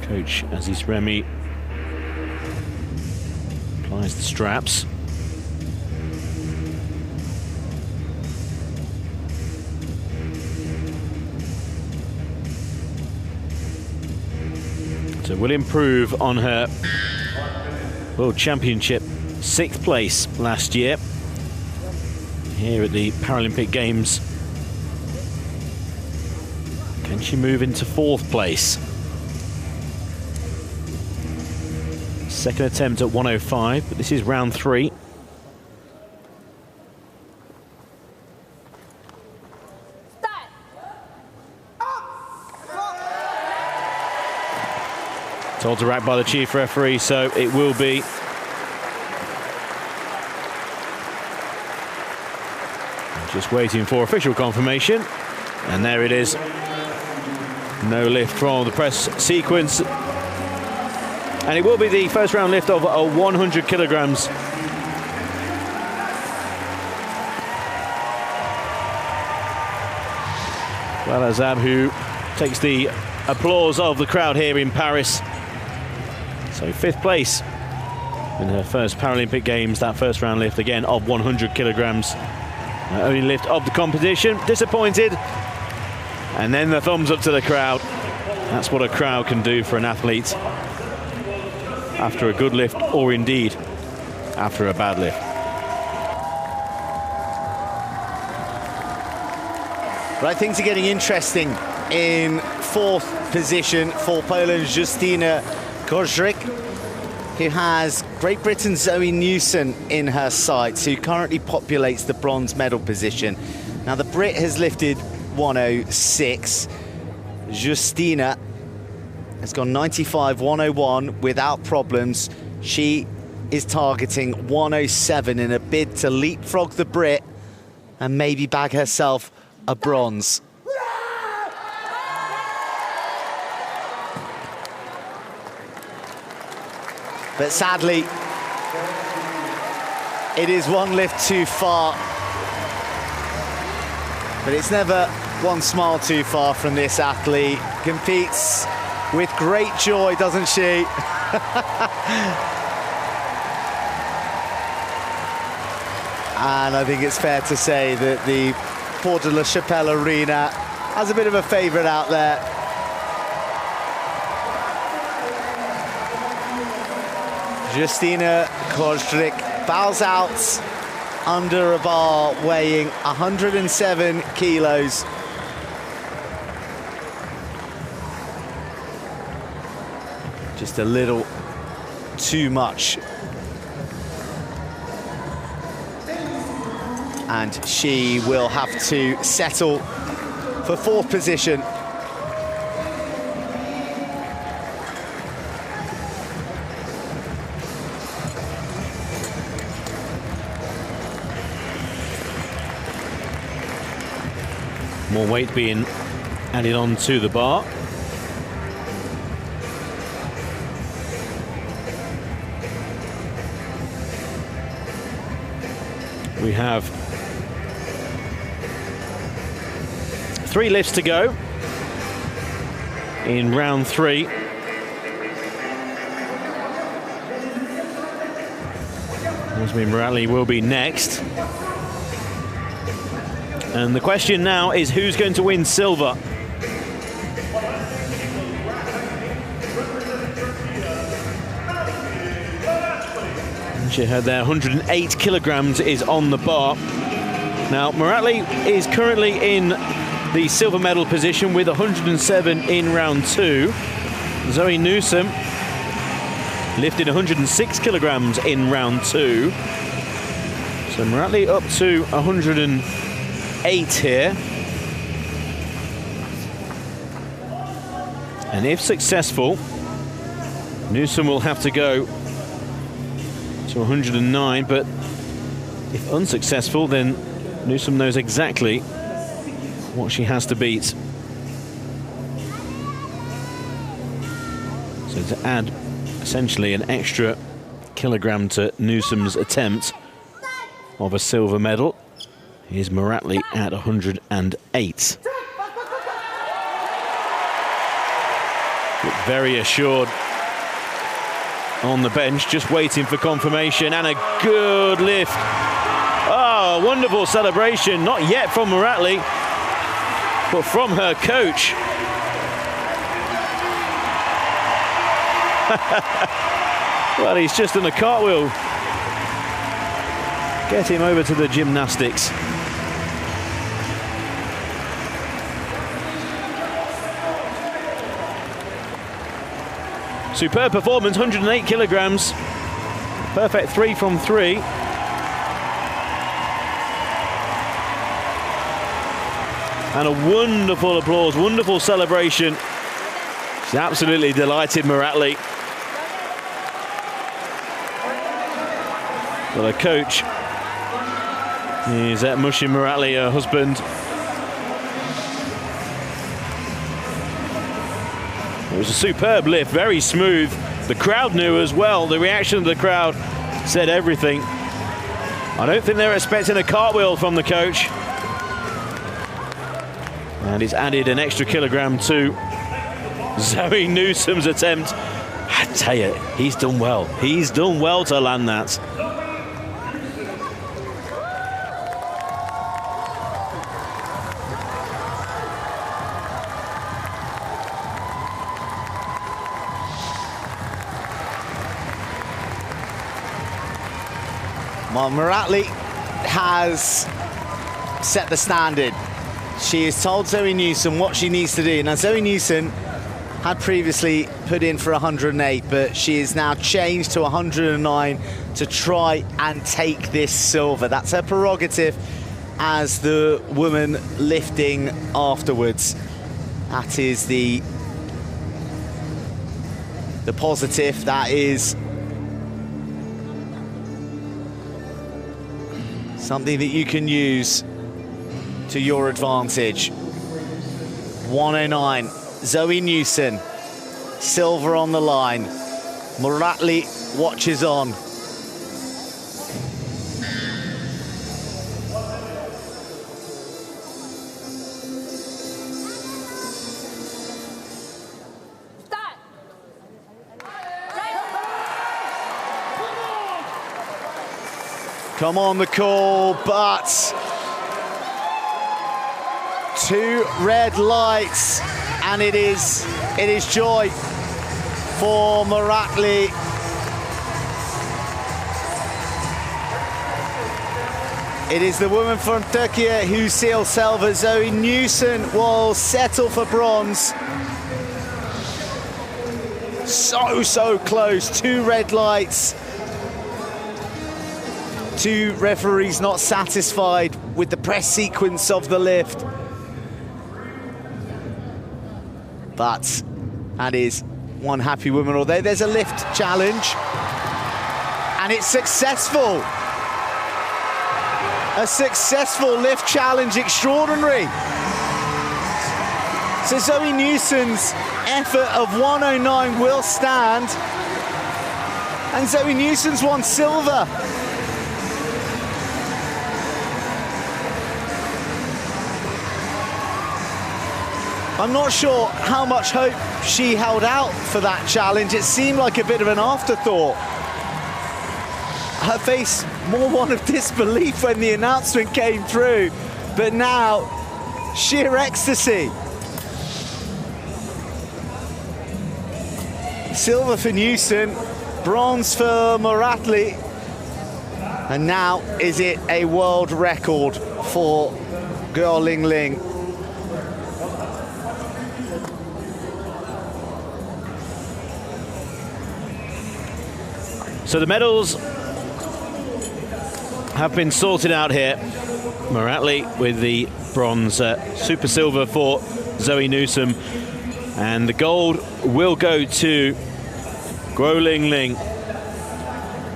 Coach Aziz Remy applies the straps. So will improve on her World Championship 6th place last year here at the Paralympic Games. Can she move into 4th place? Second attempt at 105, but this is round 3. Told to rack by the chief referee, so it will be. Just waiting for official confirmation, and there it is. No lift from the press sequence, and it will be the first round lift of 100 kilograms. Well, Azzab, who takes the applause of the crowd here in Paris. So 5th place in her first Paralympic Games, that first round lift again of 100 kilograms. Only lift of the competition. Disappointed. And then the thumbs up to the crowd. That's what a crowd can do for an athlete after a good lift, or indeed after a bad lift. Right, things are getting interesting in 4th position for Poland's Justyna Kozdryk, who has Great Britain's Zoe Newson in her sights, who currently populates the bronze medal position. Now, the Brit has lifted 106. Justyna has gone 95, 101 without problems. She is targeting 107 in a bid to leapfrog the Brit and maybe bag herself a bronze. But sadly, it is one lift too far. But it's never one smile too far from this athlete. Competes with great joy, doesn't she? And I think it's fair to say that the Port de la Chapelle Arena has a bit of a favourite out there. Justyna Kozdryk bows out under a bar weighing 107 kilos. Just a little too much. And she will have to settle for 4th position. More weight being added on to the bar. We have 3 lifts to go in round 3. Nazmiye Muratli will be next. And the question now is who's going to win silver? And she had there 108 kilograms is on the bar. Now Muratli is currently in the silver medal position with 107 in round 2. Zoe Newson lifted 106 kilograms in round 2. So Muratli up to 108 here. And if successful, Newson will have to go to 109, but if unsuccessful, then Newson knows exactly what she has to beat. So to add essentially an extra kilogram to Newsom's attempt of a silver medal, here's Muratli at 108. Looked very assured on the bench, just waiting for confirmation, and a good lift. Oh, wonderful celebration, not yet from Muratli, but from her coach. Well, he's just done a cartwheel. Get him over to the gymnastics. Superb performance, 108 kilograms. Perfect 3 from 3. And a wonderful applause, wonderful celebration. She's absolutely delighted, Muratli. But her coach is Mushin Muratli, her husband. It was a superb lift, very smooth. The crowd knew as well. The reaction of the crowd said everything. I don't think they're expecting a cartwheel from the coach. And he's added an extra kilogram to Zoe Newsom's attempt. I tell you, he's done well. He's done well to land that. Well, Muratli has set the standard. She has told Zoe Newson what she needs to do. Now, Zoe Newson had previously put in for 108, but she is now changed to 109 to try and take this silver. That's her prerogative as the woman lifting afterwards. That is the positive. That is something that you can use to your advantage. 109, Zoe Newson, silver on the line. Muratli watches on. Come on, the call, but 2 red lights, and it is joy for Muratli. It is the woman from Türkiye who seals silver. Zoe Newson will settle for bronze. So close, 2 red lights. 2 referees not satisfied with the press sequence of the lift. But that is one happy woman. Although there's a lift challenge, and it's successful. A successful lift challenge, extraordinary. So Zoe Newson's effort of 109 will stand, and Zoe Newson's won silver. I'm not sure how much hope she held out for that challenge. It seemed like a bit of an afterthought. her face more one of disbelief when the announcement came through, but now sheer ecstasy. Silver for Newson, bronze for Muratli, and now is it a world record for Lingling? So the medals have been sorted out here. Muratli with the bronze, super silver for Zoe Newson, and the gold will go to Guo Lingling.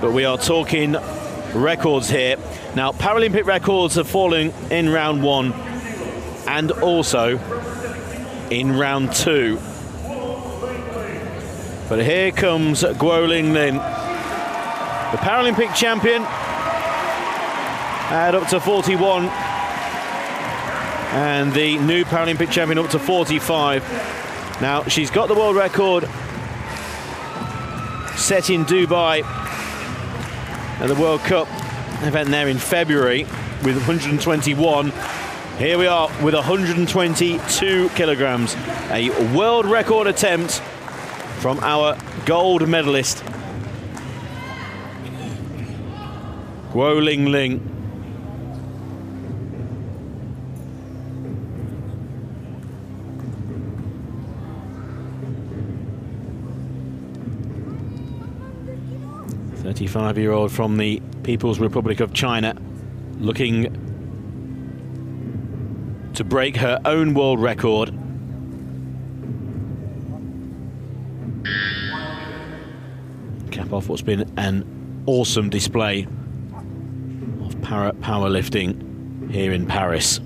But we are talking records here. Now, Paralympic records have fallen in round 1 and also in round 2. But here comes Guo Lingling, the Paralympic champion, at up to 41, and the new Paralympic champion up to 45. Now, she's got the world record set in Dubai at the World Cup event there in February with 121. Here we are with 122 kilograms. A world record attempt from our gold medalist, Guo Lingling. "35-year-old from the People's Republic of China, looking to break her own world record." Cap off what's been an awesome display of powerlifting here in Paris.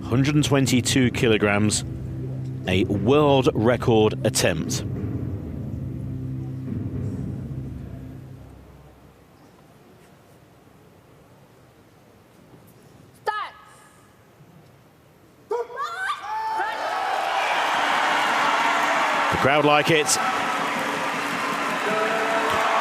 122 kilograms, a world record attempt. Crowd like it,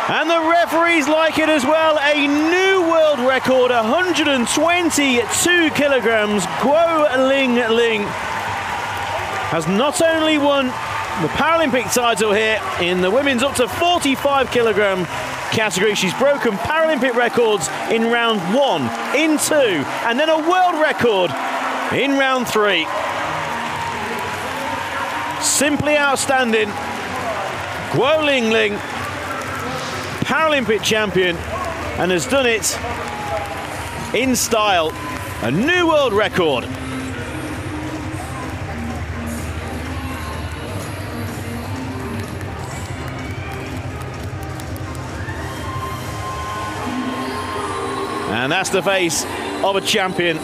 and the referees like it as well. A new world record, 122 kilograms. Guo Lingling has not only won the Paralympic title here in the women's up to 45 kilogram category, she's broken Paralympic records in round 1, in 2, and then a world record in round 3. Simply outstanding. Guo Lingling, Paralympic champion, and has done it in style. A new world record. And that's the face of a champion.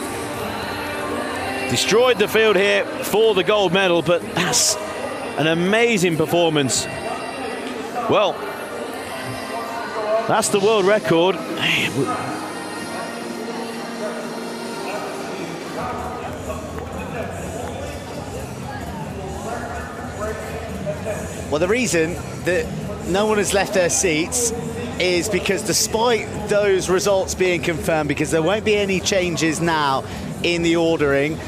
Destroyed the field here for the gold medal, but that's an amazing performance. Well, that's the world record. Well, the reason that no one has left their seats is because despite those results being confirmed, because there won't be any changes now in the ordering,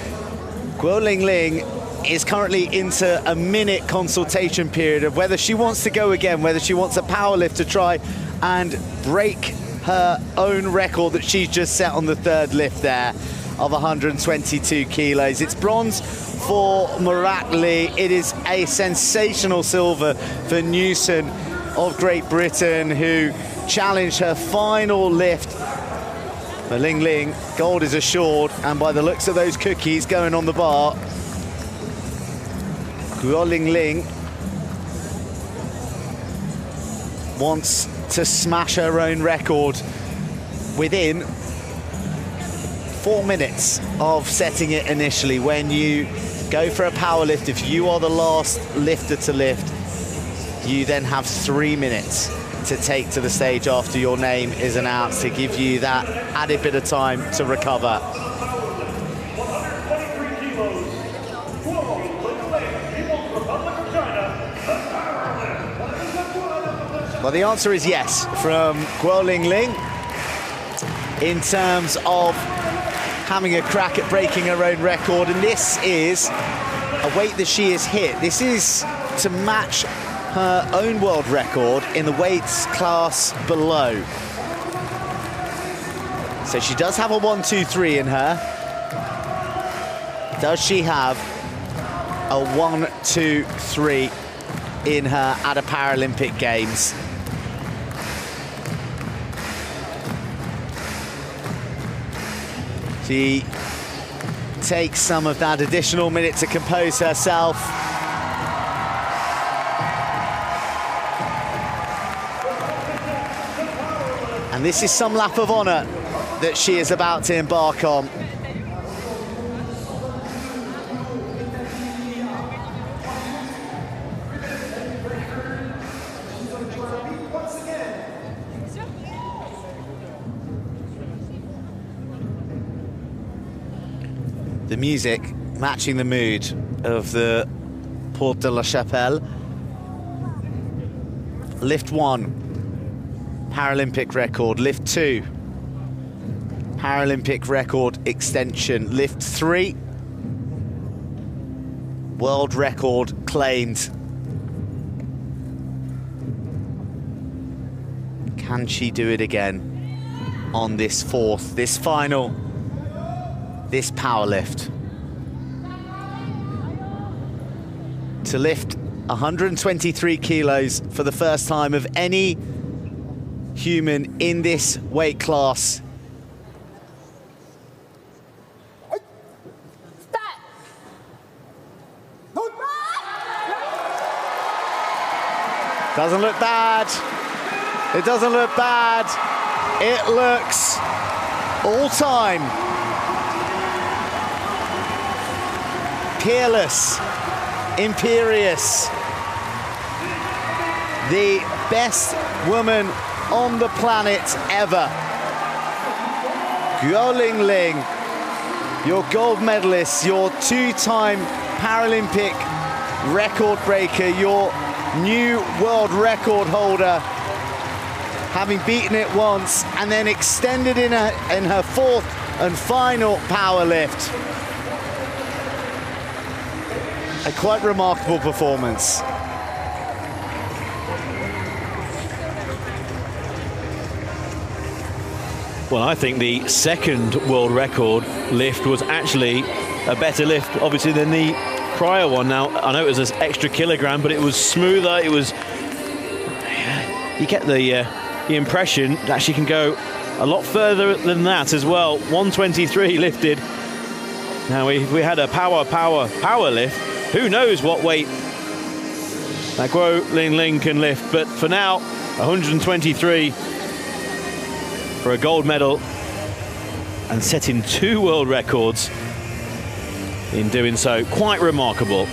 Guo Lingling is currently into a minute consultation period of whether she wants to go again, whether she wants a power lift to try and break her own record that she's just set on the third lift there of 122 kilos. It's bronze for Muratli. It is a sensational silver for Newson of Great Britain, who challenged her final lift. The Lingling, gold is assured, and by the looks of those cookies going on the bar, Guo Lingling wants to smash her own record within 4 minutes of setting it initially. When you go for a power lift, if you are the last lifter to lift, you then have 3 minutes to take to the stage after your name is announced, to give you that added bit of time to recover. Well, the answer is yes from Guo Lingling in terms of having a crack at breaking her own record, and this is a weight that she has hit. This is to match her own world record in the weights class below. So she does have a 1-2-3 in her. Does she have a 1-2-3 in her at a Paralympic Games? She takes some of that additional minute to compose herself. And this is some lap of honor that she is about to embark on. The music matching the mood of the Porte de la Chapelle. Lift 1, Paralympic record. Lift 2, Paralympic record extension. Lift 3, world record claimed. Can she do it again on this fourth, this final, this power lift? To lift 123 kilos for the first time of any human in this weight class. Start. Doesn't look bad. It doesn't look bad. It looks all-time. Peerless. Imperious. The best woman on the planet ever. Guo Lingling, your gold medalist, your two-time Paralympic record breaker, your new world record holder, having beaten it once and then extended in her fourth and final power lift. A quite remarkable performance. Well, I think the second world record lift was actually a better lift, obviously, than the prior one. Now, I know it was an extra kilogram, but it was smoother. It was... You get the impression that she can go a lot further than that as well. 123 lifted. Now, if we had a power lift, who knows what weight that Guo Lingling can lift. But for now, 123 for a gold medal and setting 2 world records in doing so. Quite remarkable.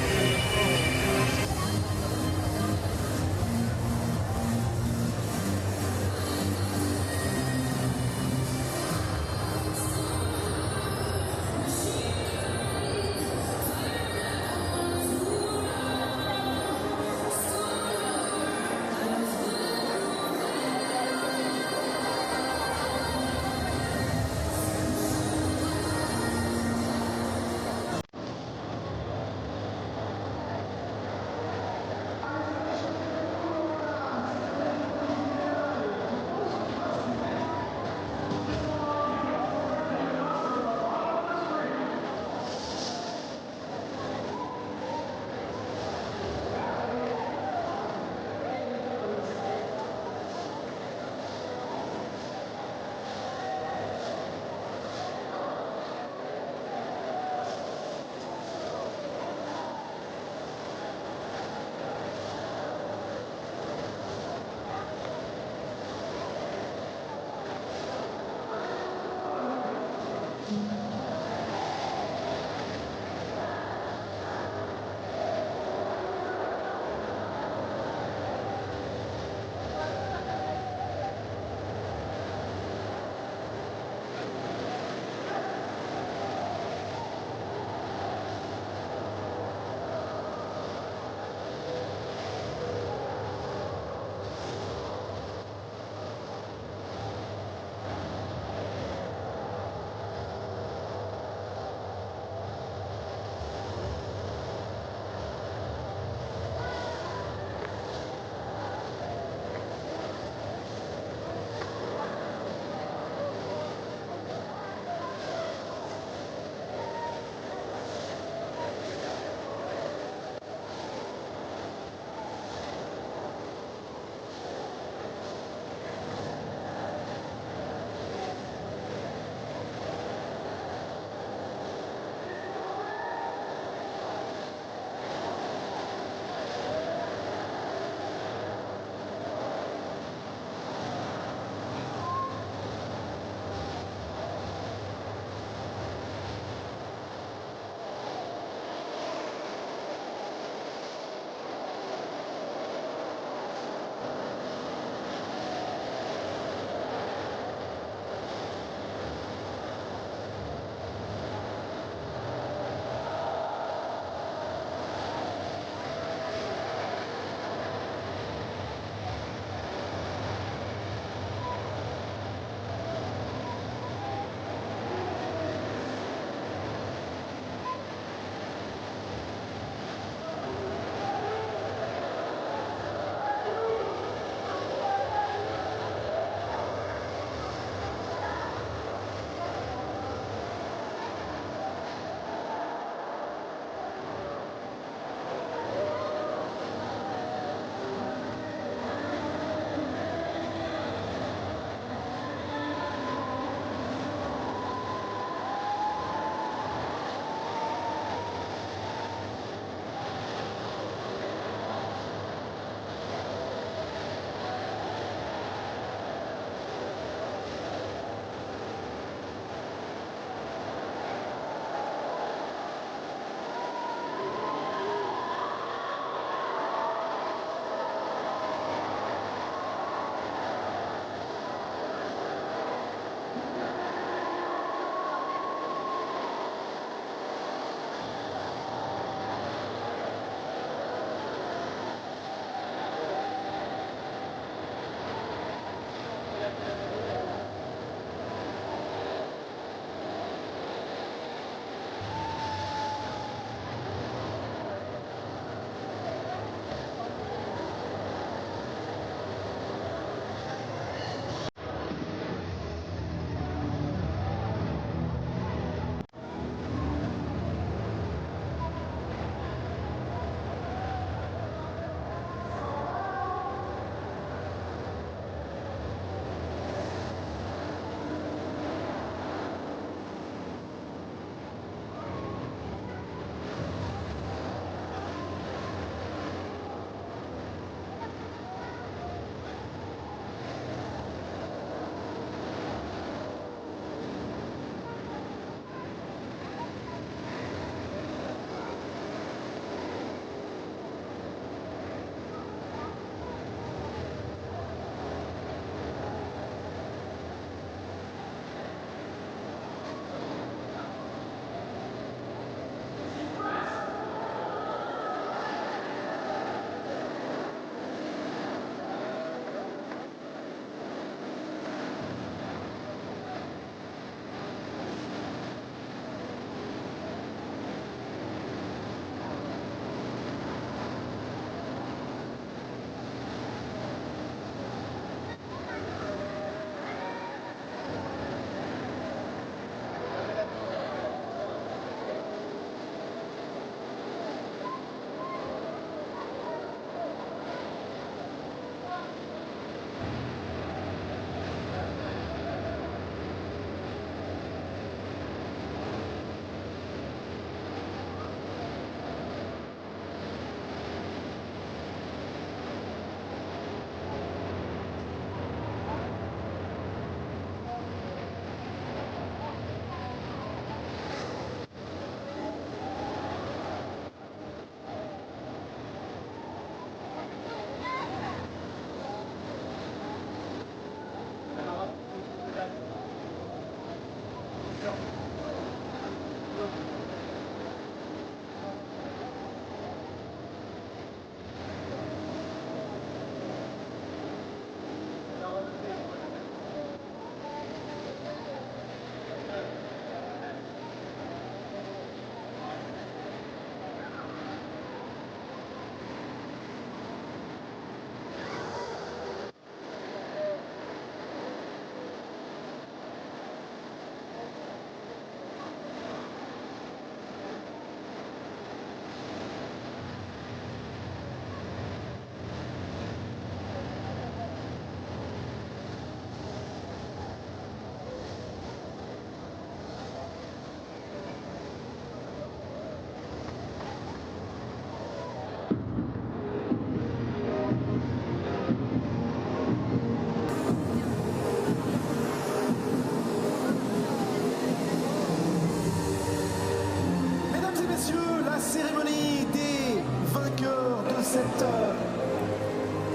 cérémonie des vainqueurs de cette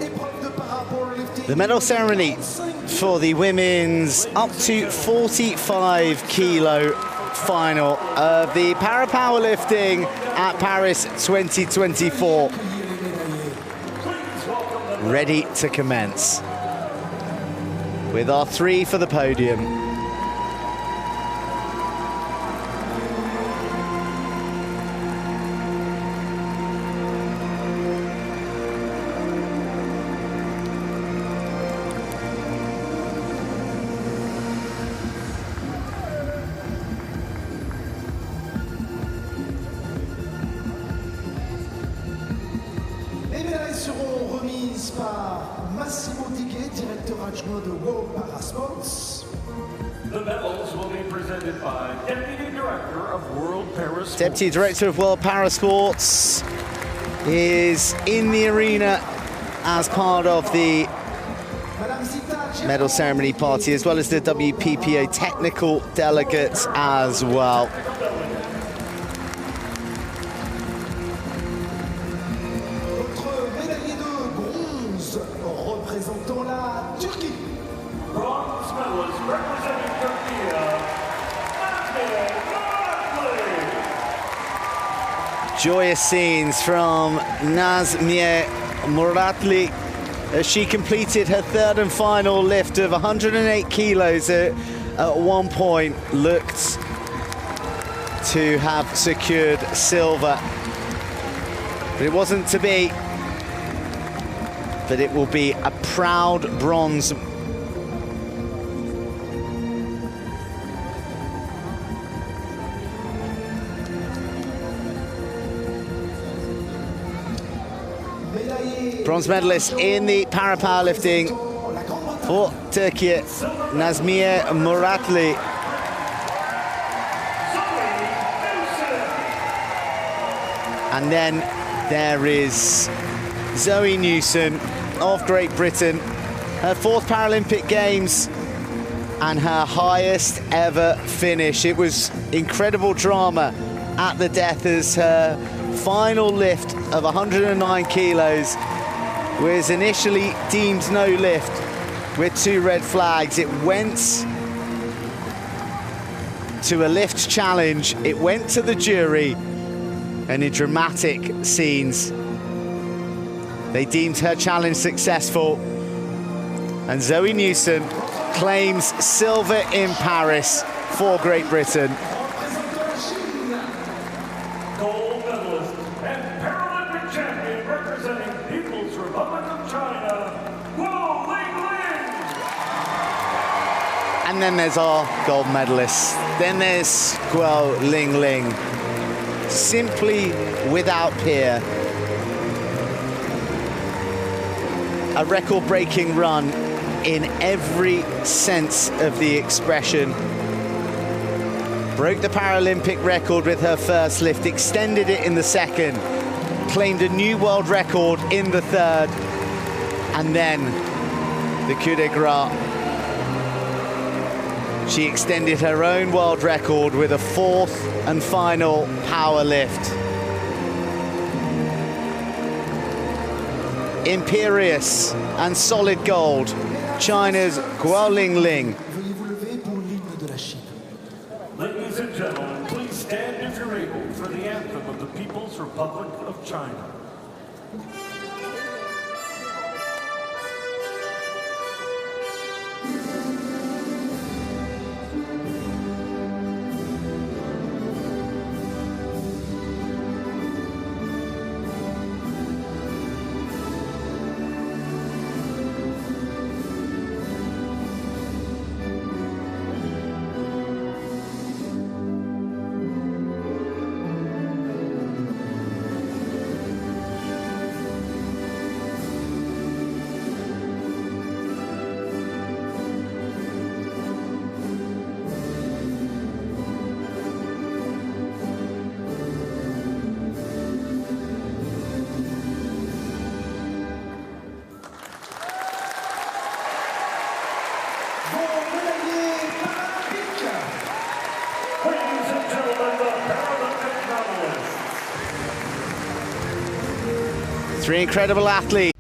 épreuve de para-powerlifting. The medal ceremony for the women's up to 45 kilo final of the para-powerlifting at Paris 2024. Ready to commence with our three for the podium. Deputy Director of World Parasports is in the arena as part of the medal ceremony party, as well as the WPPA technical delegates as well. Notre médaillé de bronze représentant la Turquie. Bronze medalist representing Turkey, Joyous scenes from Nazmiye Muratli as she completed her third and final lift of 108 kilos. At one point looked to have secured silver, but it wasn't to be. But it will be a proud bronze. Bronze medalist in the para-powerlifting for Türkiye, Nazmiye Muratli. And then there is Zoe Newson of Great Britain, her fourth Paralympic Games and her highest ever finish. It was incredible drama at the death as her final lift of 109 kilos was initially deemed no lift with 2 red flags. It went to a lift challenge, it went to the jury, and in dramatic scenes they deemed her challenge successful, and Zoe Newson claims silver in Paris for Great Britain. gold medalist and Paralympic champion representing People's Republic of China, Lingling. And then there's our gold medalist. Then there's Lingling, simply without peer. A record-breaking run in every sense of the expression. Broke the Paralympic record with her first lift, extended it in the second, claimed a new world record in the third, and then the coup de grace. She extended her own world record with a fourth and final power lift. Imperious and solid gold, China's Lingling. Ladies and gentlemen, please stand if you're able for the anthem of the People's Republic of China. Three incredible athletes.